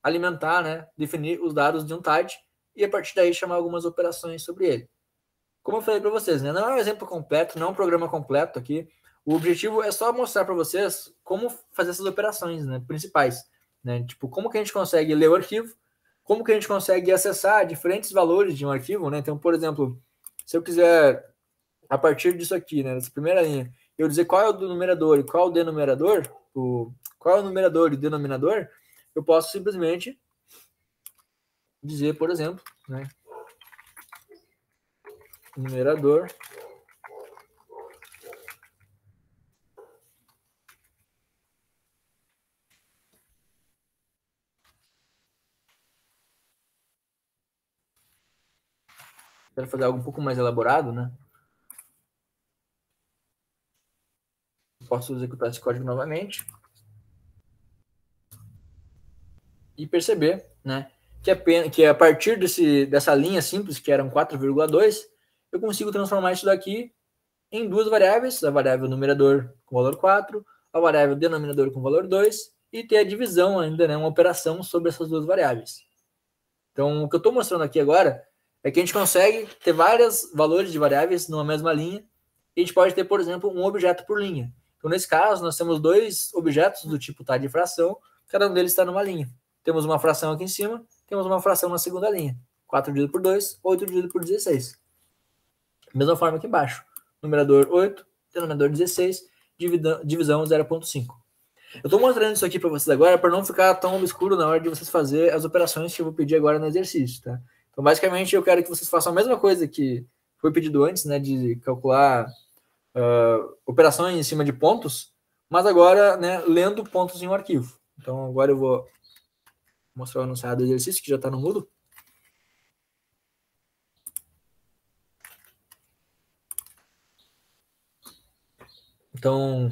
alimentar, né, definir os dados de um TAD e a partir daí chamar algumas operações sobre ele. Como eu falei para vocês, né, não é um exemplo completo, não é um programa completo aqui. O objetivo é só mostrar para vocês como fazer essas operações, né, principais. Né, tipo, como que a gente consegue ler o arquivo, como que a gente consegue acessar diferentes valores de um arquivo. Né? Então, por exemplo, se eu quiser, a partir disso aqui, né, nessa primeira linha, eu dizer qual é o numerador e qual é o denominador, qual é o numerador e o denominador, eu posso simplesmente dizer, por exemplo, né, numerador quero fazer algo um pouco mais elaborado, né? Posso executar esse código novamente e perceber, né, que a partir dessa linha simples, que eram 4,2, eu consigo transformar isso daqui em duas variáveis, a variável numerador com valor 4, a variável denominador com valor 2, e ter a divisão ainda, né, uma operação sobre essas duas variáveis. Então, o que eu estou mostrando aqui agora é que a gente consegue ter vários valores de variáveis numa mesma linha, e a gente pode ter, por exemplo, um objeto por linha. Então, nesse caso, nós temos dois objetos do tipo TAD de fração, cada um deles está numa linha. Temos uma fração aqui em cima, temos uma fração na segunda linha. 4 dividido por 2, 8 dividido por 16. Mesma forma aqui embaixo. Numerador 8, denominador 16, divisão 0,5. Eu estou mostrando isso aqui para vocês agora para não ficar tão obscuro na hora de vocês fazer as operações que eu vou pedir agora no exercício, tá? Então, basicamente, eu quero que vocês façam a mesma coisa que foi pedido antes, né, de calcular operações em cima de pontos, mas agora, né, lendo pontos em um arquivo. Então, agora eu vou mostrar o enunciado do exercício, que já está no Moodle. Então,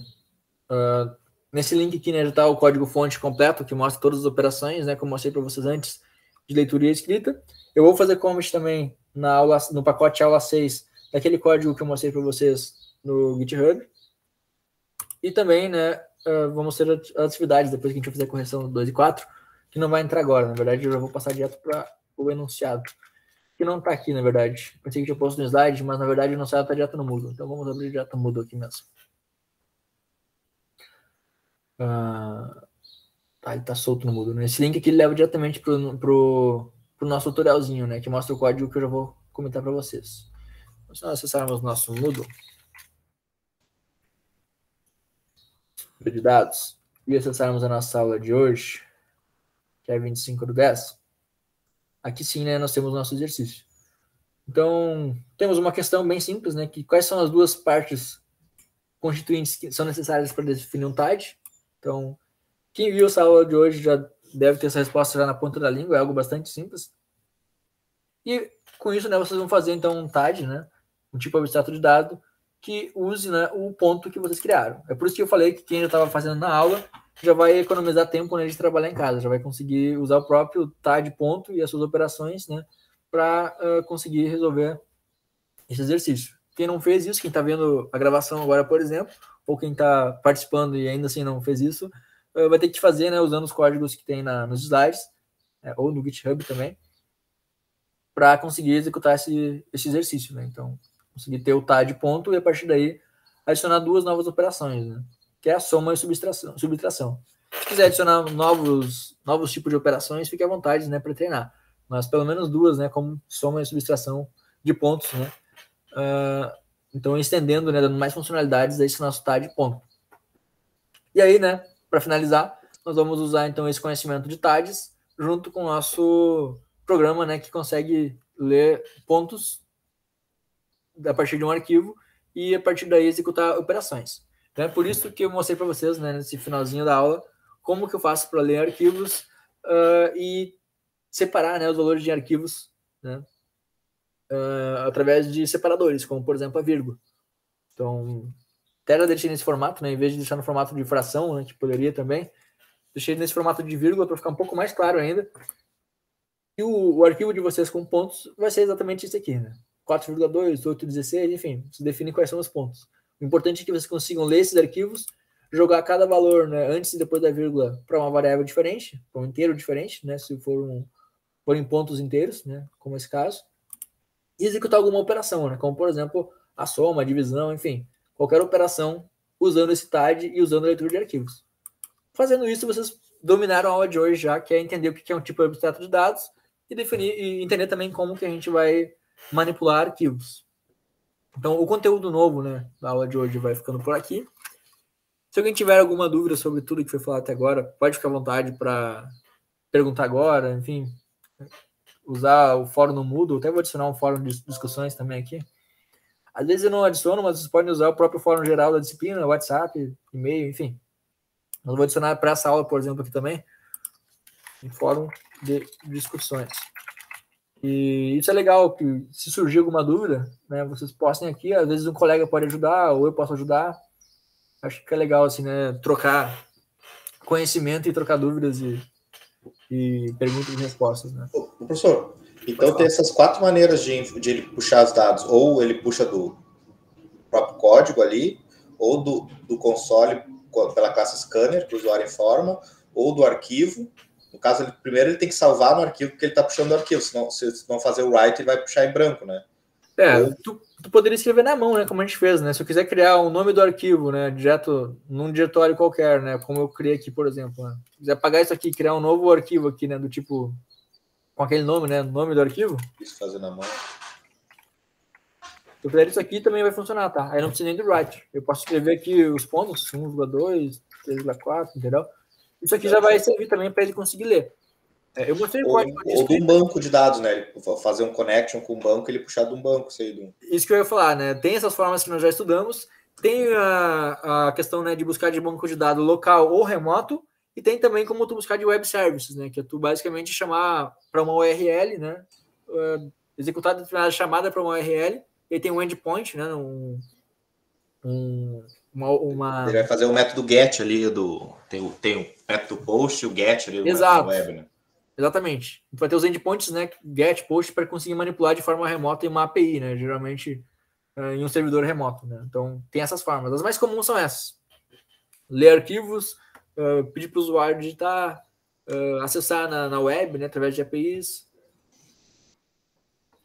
nesse link aqui, né, já está o código-fonte completo, que mostra todas as operações, né, como eu mostrei para vocês antes, de leitura e escrita. Eu vou fazer commit também no pacote aula 6, daquele código que eu mostrei para vocês no GitHub. E também, né, vamos ter atividades depois que a gente fizer a correção do 2 e 4, que não vai entrar agora. Na verdade, eu já vou passar direto para o enunciado, que não está aqui, na verdade. Pensei que tinha posto no slide, mas na verdade o enunciado está direto no Moodle. Então vamos abrir direto no Moodle aqui mesmo. Tá, ele tá solto no Moodle, né? Esse link aqui leva diretamente pro nosso tutorialzinho, né? Que mostra o código que eu já vou comentar para vocês. Então, se nós acessarmos o nosso Moodle de dados e acessarmos a nossa aula de hoje, que é 25/10, aqui sim, né, nós temos o nosso exercício. Então, temos uma questão bem simples, né? Que quais são as duas partes constituintes que são necessárias para definir um TAD. Então, quem viu essa aula de hoje já deve ter essa resposta já na ponta da língua, é algo bastante simples. E com isso, né, vocês vão fazer então um TAD, né, um tipo abstrato de dado, que use, né, o ponto que vocês criaram. É por isso que eu falei que quem já estava fazendo na aula já vai economizar tempo, né, de trabalhar em casa, já vai conseguir usar o próprio TAD ponto e as suas operações, né, para conseguir resolver esse exercício. Quem não fez isso, quem está vendo a gravação agora, por exemplo, ou quem está participando e ainda assim não fez isso, vai ter que fazer, né, usando os códigos que tem nos slides, ou no GitHub também, para conseguir executar esse exercício, né? Então, conseguir ter o TAD ponto e a partir daí adicionar 2 novas operações, né? Que é a soma e subtração. Se quiser adicionar novos tipos de operações, fique à vontade, né, para treinar. Mas pelo menos 2, né, como soma e subtração de pontos, né? Então, estendendo, né, dando mais funcionalidades a esse nosso TAD ponto. E aí, né, para finalizar, nós vamos usar então esse conhecimento de TADs junto com o nosso programa, né, que consegue ler pontos a partir de um arquivo e a partir daí executar operações. Então é por isso que eu mostrei para vocês, né, nesse finalzinho da aula, como que eu faço para ler arquivos e separar, né, os valores de arquivos, né, através de separadores, como por exemplo a vírgula. Então, até deixei nesse formato, né, em vez de deixar no formato de fração, né, que poderia também, deixei nesse formato de vírgula para ficar um pouco mais claro ainda. E o arquivo de vocês com pontos vai ser exatamente esse aqui, né? 4,2, 8,16, enfim, você define quais são os pontos. O importante é que vocês consigam ler esses arquivos, jogar cada valor, né, antes e depois da vírgula para uma variável diferente, para um inteiro diferente, né, se for em pontos inteiros, né, como esse caso, e executar alguma operação, né, como por exemplo a soma, a divisão, enfim, qualquer operação usando esse TAD e usando a leitura de arquivos. Fazendo isso, vocês dominaram a aula de hoje já, que é entender o que é um tipo abstrato de dados e definir e entender também como que a gente vai manipular arquivos. Então, o conteúdo novo, né, da aula de hoje vai ficando por aqui. Se alguém tiver alguma dúvida sobre tudo que foi falado até agora, pode ficar à vontade para perguntar agora, enfim, usar o fórum no Moodle, até vou adicionar um fórum de discussões também aqui. Às vezes eu não adiciono, mas vocês podem usar o próprio fórum geral da disciplina, WhatsApp, e-mail, enfim. Eu vou adicionar para essa aula, por exemplo, aqui também, um fórum de discussões. E isso é legal, que se surgir alguma dúvida, né, vocês postem aqui, às vezes um colega pode ajudar, ou eu posso ajudar. Acho que é legal, assim, né, trocar conhecimento e trocar dúvidas e perguntas e respostas, né. Ô, professor, então tem essas 4 maneiras de ele puxar os dados, ou ele puxa do próprio código ali, ou do console pela classe scanner, que o usuário informa, ou do arquivo. No caso, primeiro ele tem que salvar no arquivo, porque ele está puxando o arquivo, senão, se não fazer o write, ele vai puxar em branco, né? Tu poderia escrever na mão, né, como a gente fez, né? Se eu quiser criar o nome do arquivo, né, direto num diretório qualquer, né, como eu criei aqui, por exemplo, né? Se quiser apagar isso aqui, criar um novo arquivo aqui, né, do tipo com aquele nome, né, nome do arquivo. Isso fazer na mão. Se eu fizer isso aqui, também vai funcionar, tá? Aí não precisa nem do write. Eu posso escrever aqui os pontos, 1,2, 3,4, entendeu? Isso aqui já vai servir também para ele conseguir ler. Eu mostrei o código. Ou de um banco de dados, né? Ele fazer um connection com um banco, ele puxar de um banco. Isso que eu ia falar, né? Tem essas formas que nós já estudamos. Tem a questão, né, de buscar de banco de dados local ou remoto. E tem também como tu buscar de web services, né? Que é tu basicamente chamar para uma URL, né? Executar determinada chamada para uma URL. E aí tem um endpoint, né? Ele vai fazer o método get ali, tem o método post e o get ali do web, né? Exatamente. Vai ter os endpoints, né? Get, post, para conseguir manipular de forma remota em uma API, né? Geralmente em um servidor remoto, né? Então tem essas formas. As mais comuns são essas: ler arquivos, pedir para o usuário digitar, acessar na web, né? Através de APIs.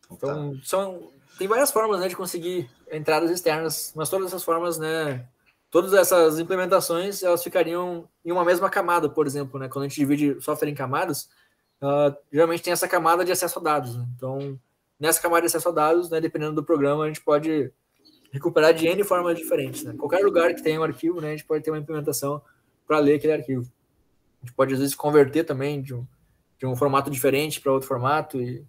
Então tem várias formas, né, de conseguir entradas externas, mas todas essas formas, né? Todas essas implementações, elas ficariam em uma mesma camada, por exemplo, né? Quando a gente divide software em camadas, geralmente tem essa camada de acesso a dados, né? Então, nessa camada de acesso a dados, né, dependendo do programa, a gente pode recuperar de N formas diferentes, né? Qualquer lugar que tenha um arquivo, né, a gente pode ter uma implementação para ler aquele arquivo. A gente pode, às vezes, converter também de um formato diferente para outro formato. E,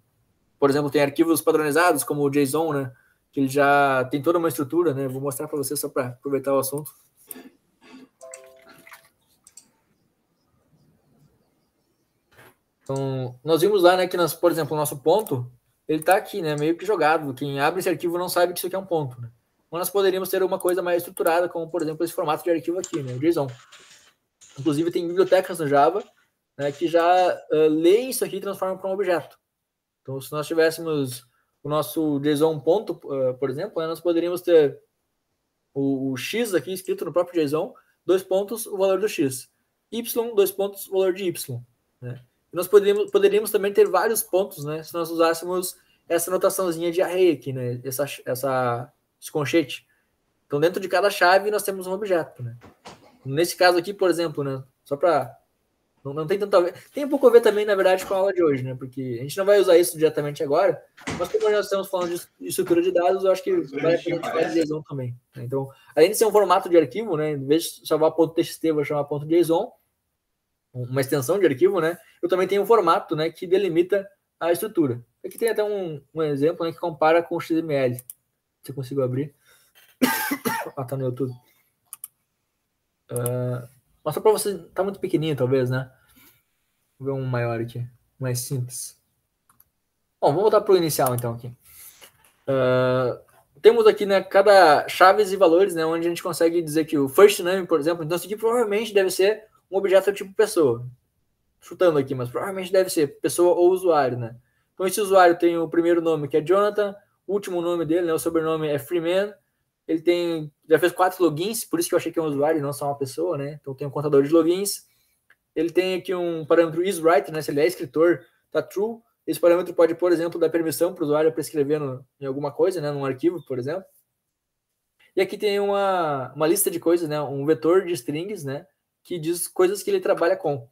por exemplo, tem arquivos padronizados, como o JSON, né, que ele já tem toda uma estrutura, né? Vou mostrar para vocês só para aproveitar o assunto. Então, nós vimos lá, né, que, por exemplo, o nosso ponto, ele está aqui, né, meio que jogado. Quem abre esse arquivo não sabe que isso aqui é um ponto, né? Mas nós poderíamos ter uma coisa mais estruturada, como, por exemplo, esse formato de arquivo aqui, né, o JSON. Inclusive, tem bibliotecas no Java, né, que já leem isso aqui e transformam para um objeto. Então, se nós tivéssemos o nosso JSON ponto, por exemplo, né, nós poderíamos ter o X aqui escrito no próprio JSON, 2 pontos, o valor do X. Y, 2 pontos, o valor de Y. Né? E nós poderíamos também ter vários pontos, né, se nós usássemos essa notaçãozinha de array aqui, né, esse conchete. Então, dentro de cada chave, nós temos um objeto. Né? Nesse caso aqui, por exemplo, né, só para... Não tem tanto a ver. Tem um pouco a ver também, na verdade, com a aula de hoje, né? Porque a gente não vai usar isso diretamente agora, mas como nós estamos falando de estrutura de dados, eu acho que vale a pena falar de JSON também. Né? Então, além de ser um formato de arquivo, né? Em vez de salvar .txt, eu vou chamar .json, uma extensão de arquivo, né? Eu também tenho um formato, né? Que delimita a estrutura. Aqui tem até um exemplo, né, que compara com o XML. Se eu consigo abrir. Tá no YouTube. Mostra para você, tá muito pequenininho talvez, né? Vou ver um maior aqui, mais simples. Bom, vamos voltar para o inicial então aqui. Temos aqui, né, cada chaves e valores, né, onde a gente consegue dizer que o first name, por exemplo, então isso aqui provavelmente deve ser um objeto tipo pessoa. Chutando aqui, mas provavelmente deve ser pessoa ou usuário, né? Então esse usuário tem o primeiro nome que é Jonathan, o último nome dele, né, o sobrenome é Freeman. Ele já fez 4 logins, por isso que eu achei que é um usuário e não só uma pessoa, né? Então tem um contador de logins. Ele tem aqui um parâmetro isWriter, né? Se ele é escritor, tá true. Esse parâmetro pode, por exemplo, dar permissão para o usuário para escrever em alguma coisa, né? Num arquivo, por exemplo. E aqui tem uma lista de coisas, né? Um vetor de strings, né? Que diz coisas que ele trabalha com.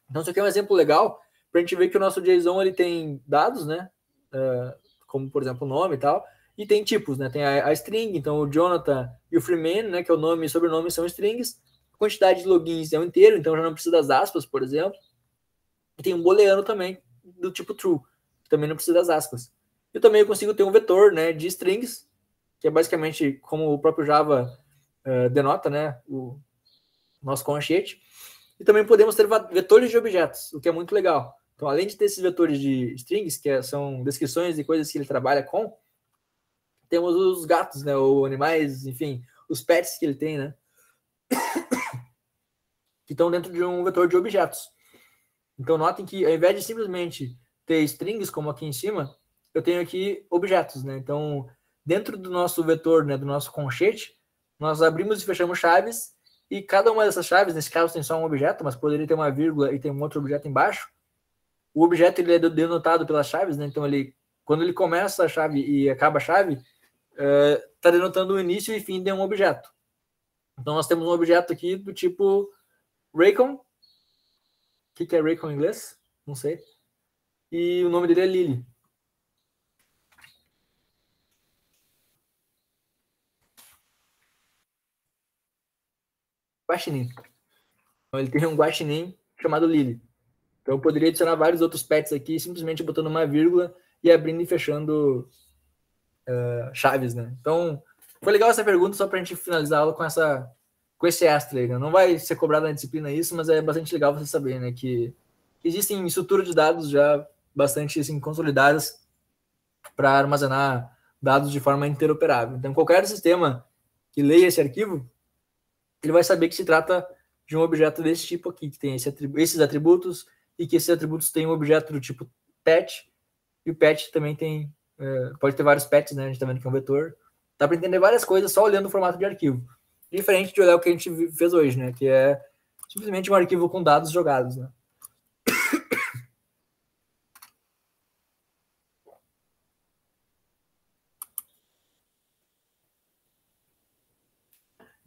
Então, isso aqui é um exemplo legal para a gente ver que o nosso JSON ele tem dados, né? Como, por exemplo, o nome e tal. E tem tipos, né? Tem a string, então o Jonathan e o Freeman, né? Que é o nome e sobrenome são strings. A quantidade de logins é um inteiro, então já não precisa das aspas, por exemplo. E tem um booleano também, do tipo true, que também não precisa das aspas. Eu também consigo ter um vetor, né? De strings, que é basicamente como o próprio Java denota, né? O nosso conchete. E também podemos ter vetores de objetos, o que é muito legal. Então, além de ter esses vetores de strings, que são descrições de coisas que ele trabalha com, temos os gatos, né, ou animais, enfim, os pets que ele tem, né, que estão dentro de um vetor de objetos. Então, notem que ao invés de simplesmente ter strings, como aqui em cima, eu tenho aqui objetos, né. Então, dentro do nosso vetor, né, do nosso conchete, nós abrimos e fechamos chaves, e cada uma dessas chaves, nesse caso tem só um objeto, mas poderia ter uma vírgula e tem um outro objeto embaixo. O objeto ele é denotado pelas chaves, né? Então, quando ele começa a chave e acaba a chave, está denotando o início e fim de um objeto. Então, nós temos um objeto aqui do tipo Raycon. O que é Raycon em inglês? Não sei. E o nome dele é Lily. Guaxinim. Então, ele tem um guaxinim chamado Lily. Então, eu poderia adicionar vários outros pets aqui, simplesmente botando uma vírgula e abrindo e fechando chaves, né? Então, foi legal essa pergunta, só para a gente finalizar a aula com esse extra aí, né? Não vai ser cobrado na disciplina isso, mas é bastante legal você saber, né? Que existem estruturas de dados já bastante assim, consolidadas para armazenar dados de forma interoperável. Então, qualquer sistema que leia esse arquivo, ele vai saber que se trata de um objeto desse tipo aqui, que tem esses atributos, e que esses atributos têm um objeto do tipo pet, e o pet também tem, pode ter vários pets, né? A gente tá vendo que é um vetor. Dá para entender várias coisas só olhando o formato de arquivo. Diferente de olhar o que a gente fez hoje, né? Que é simplesmente um arquivo com dados jogados, né?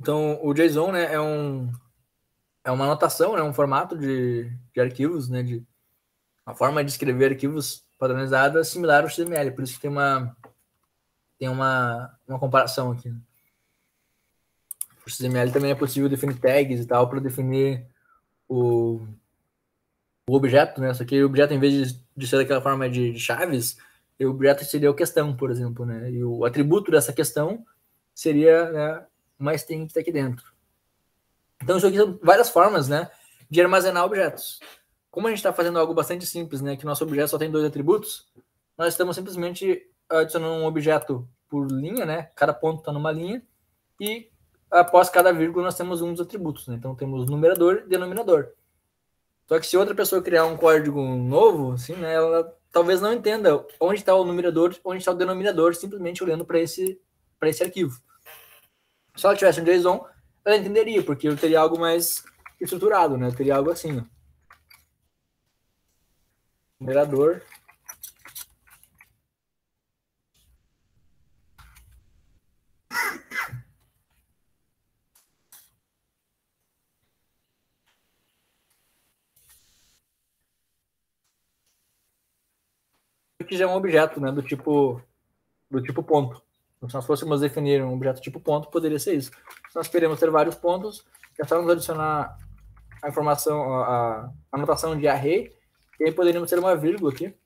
Então, o JSON, né, é uma anotação, né, um formato de arquivos, né, uma forma de escrever arquivos padronizada similar ao XML, por isso que tem uma comparação aqui. O XML também é possível definir tags e tal para definir o objeto, né? Só que o objeto, em vez de ser daquela forma de chaves, o objeto seria a questão, por exemplo, né? E o atributo dessa questão seria, né, uma string que está aqui dentro. Então, isso aqui são várias formas, né, de armazenar objetos. Como a gente está fazendo algo bastante simples, né, que nosso objeto só tem 2 atributos, nós estamos simplesmente adicionando um objeto por linha, né? Cada ponto está numa linha, e após cada vírgula nós temos um dos atributos, né? Então temos numerador e denominador. Só que se outra pessoa criar um código novo, assim, né, ela talvez não entenda onde está o numerador, onde está o denominador, simplesmente olhando para esse arquivo. Se ela tivesse um JSON, ela entenderia, porque eu teria algo mais estruturado, né? Eu teria algo assim, ó. Numerador. Que já é um objeto, né? Do tipo ponto. Então, se nós fôssemos definir um objeto tipo ponto, poderia ser isso. Se nós queremos ter vários pontos, é só nos adicionar a informação, a anotação de array, e aí poderíamos ter uma vírgula aqui.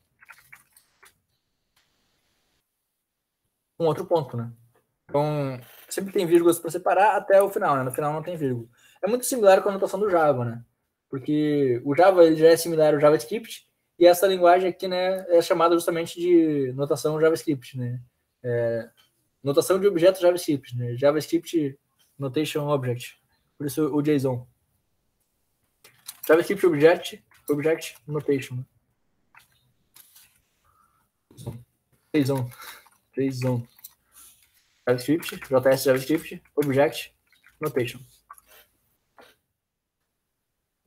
Um outro ponto, né? Então, sempre tem vírgulas para separar até o final, né? No final não tem vírgula. É muito similar com a notação do Java, né? Porque o Java ele já é similar ao JavaScript, e essa linguagem aqui, né, é chamada justamente de notação JavaScript, né? Notação de objeto JavaScript, né? JavaScript Notation Object. Por isso o JSON. JavaScript Object Notation. Né? JSON. JavaScript, JS JavaScript, Object Notation.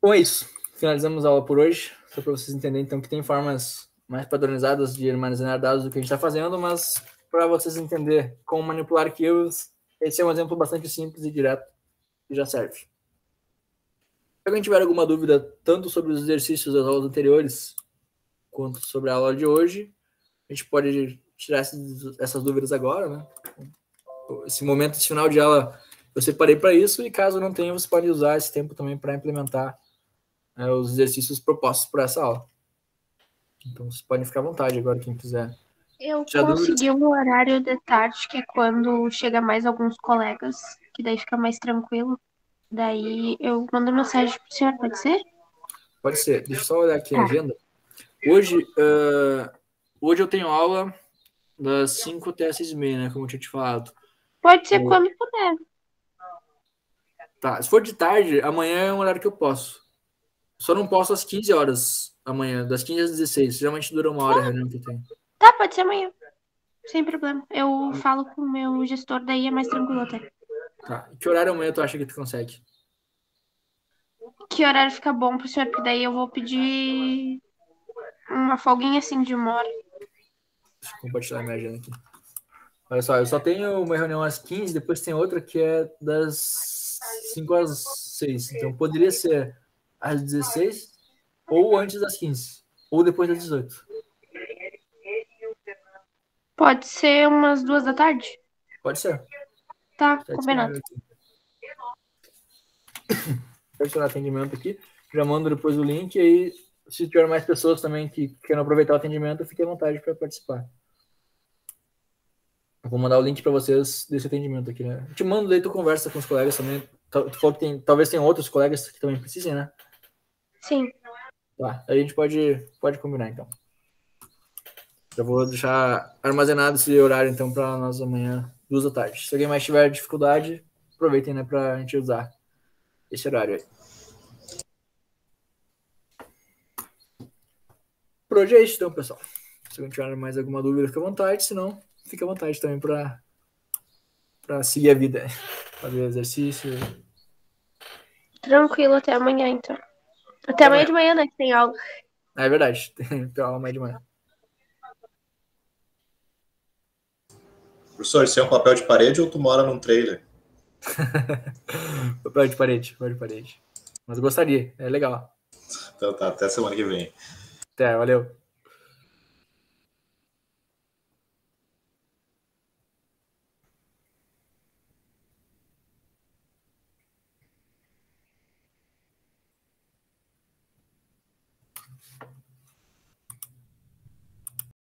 Bom, é isso. Finalizamos a aula por hoje. Só para vocês entenderem, então, que tem formas mais padronizadas de armazenar dados do que a gente está fazendo, mas para vocês entenderem como manipular arquivos, esse é um exemplo bastante simples e direto que já serve. Se alguém tiver alguma dúvida, tanto sobre os exercícios das aulas anteriores, quanto sobre a aula de hoje, a gente pode tirar essas dúvidas agora, né? Esse momento, esse final de aula, eu separei para isso, e caso não tenha, você pode usar esse tempo também para implementar os exercícios propostos para essa aula. Então, vocês podem ficar à vontade agora, quem quiser. Eu consegui um horário de tarde, que é quando chega mais alguns colegas, que daí fica mais tranquilo. Daí eu mando mensagem pro senhor, pode ser? Pode ser. Deixa eu só olhar aqui a agenda. Hoje eu tenho aula das 5 até as 6h30, né? Como eu tinha te falado. Pode ser quando puder. Tá. Se for de tarde, amanhã é um horário que eu posso. Só não posso às 15 horas amanhã, das 15 às 16. Geralmente dura uma hora a reunião que eu tenho. Tá, pode ser amanhã. Sem problema. Eu falo com o meu gestor, daí é mais tranquilo até. Tá. E que horário amanhã tu acha que tu consegue? Que horário fica bom pro senhor? Porque daí eu vou pedir uma folguinha assim de 1 hora. Deixa eu compartilhar minha agenda aqui. Olha só, eu só tenho uma reunião às 15, depois tem outra que é das 5 às 6. Então poderia ser às 16 ou antes das 15, ou depois das 18. Pode ser umas 2 da tarde? Pode ser. Tá, combinado. Vou adicionar atendimento aqui. Já mando depois o link, e aí, se tiver mais pessoas também que queiram aproveitar o atendimento, fique à vontade para participar. Eu vou mandar o link para vocês desse atendimento aqui, né? Eu te mando, daí tu conversa com os colegas também. Tu falou que talvez tenha outros colegas que também precisem, né? Sim. Tá, a gente pode combinar, então. Já vou deixar armazenado esse horário, então, para nós amanhã, 2 da tarde. Se alguém mais tiver dificuldade, aproveitem, né, para a gente usar esse horário aí. Por hoje é isso, então, pessoal. Se alguém tiver mais alguma dúvida, fica à vontade. Se não, fica à vontade também para seguir a vida. Fazer exercício. Tranquilo, até amanhã, então. Até amanhã de manhã, né, que tem aula. É verdade, tem aula amanhã de manhã. Professor, isso é um papel de parede ou tu mora num trailer? Papel de parede. Mas gostaria, é legal. Então tá, até semana que vem. Até, valeu.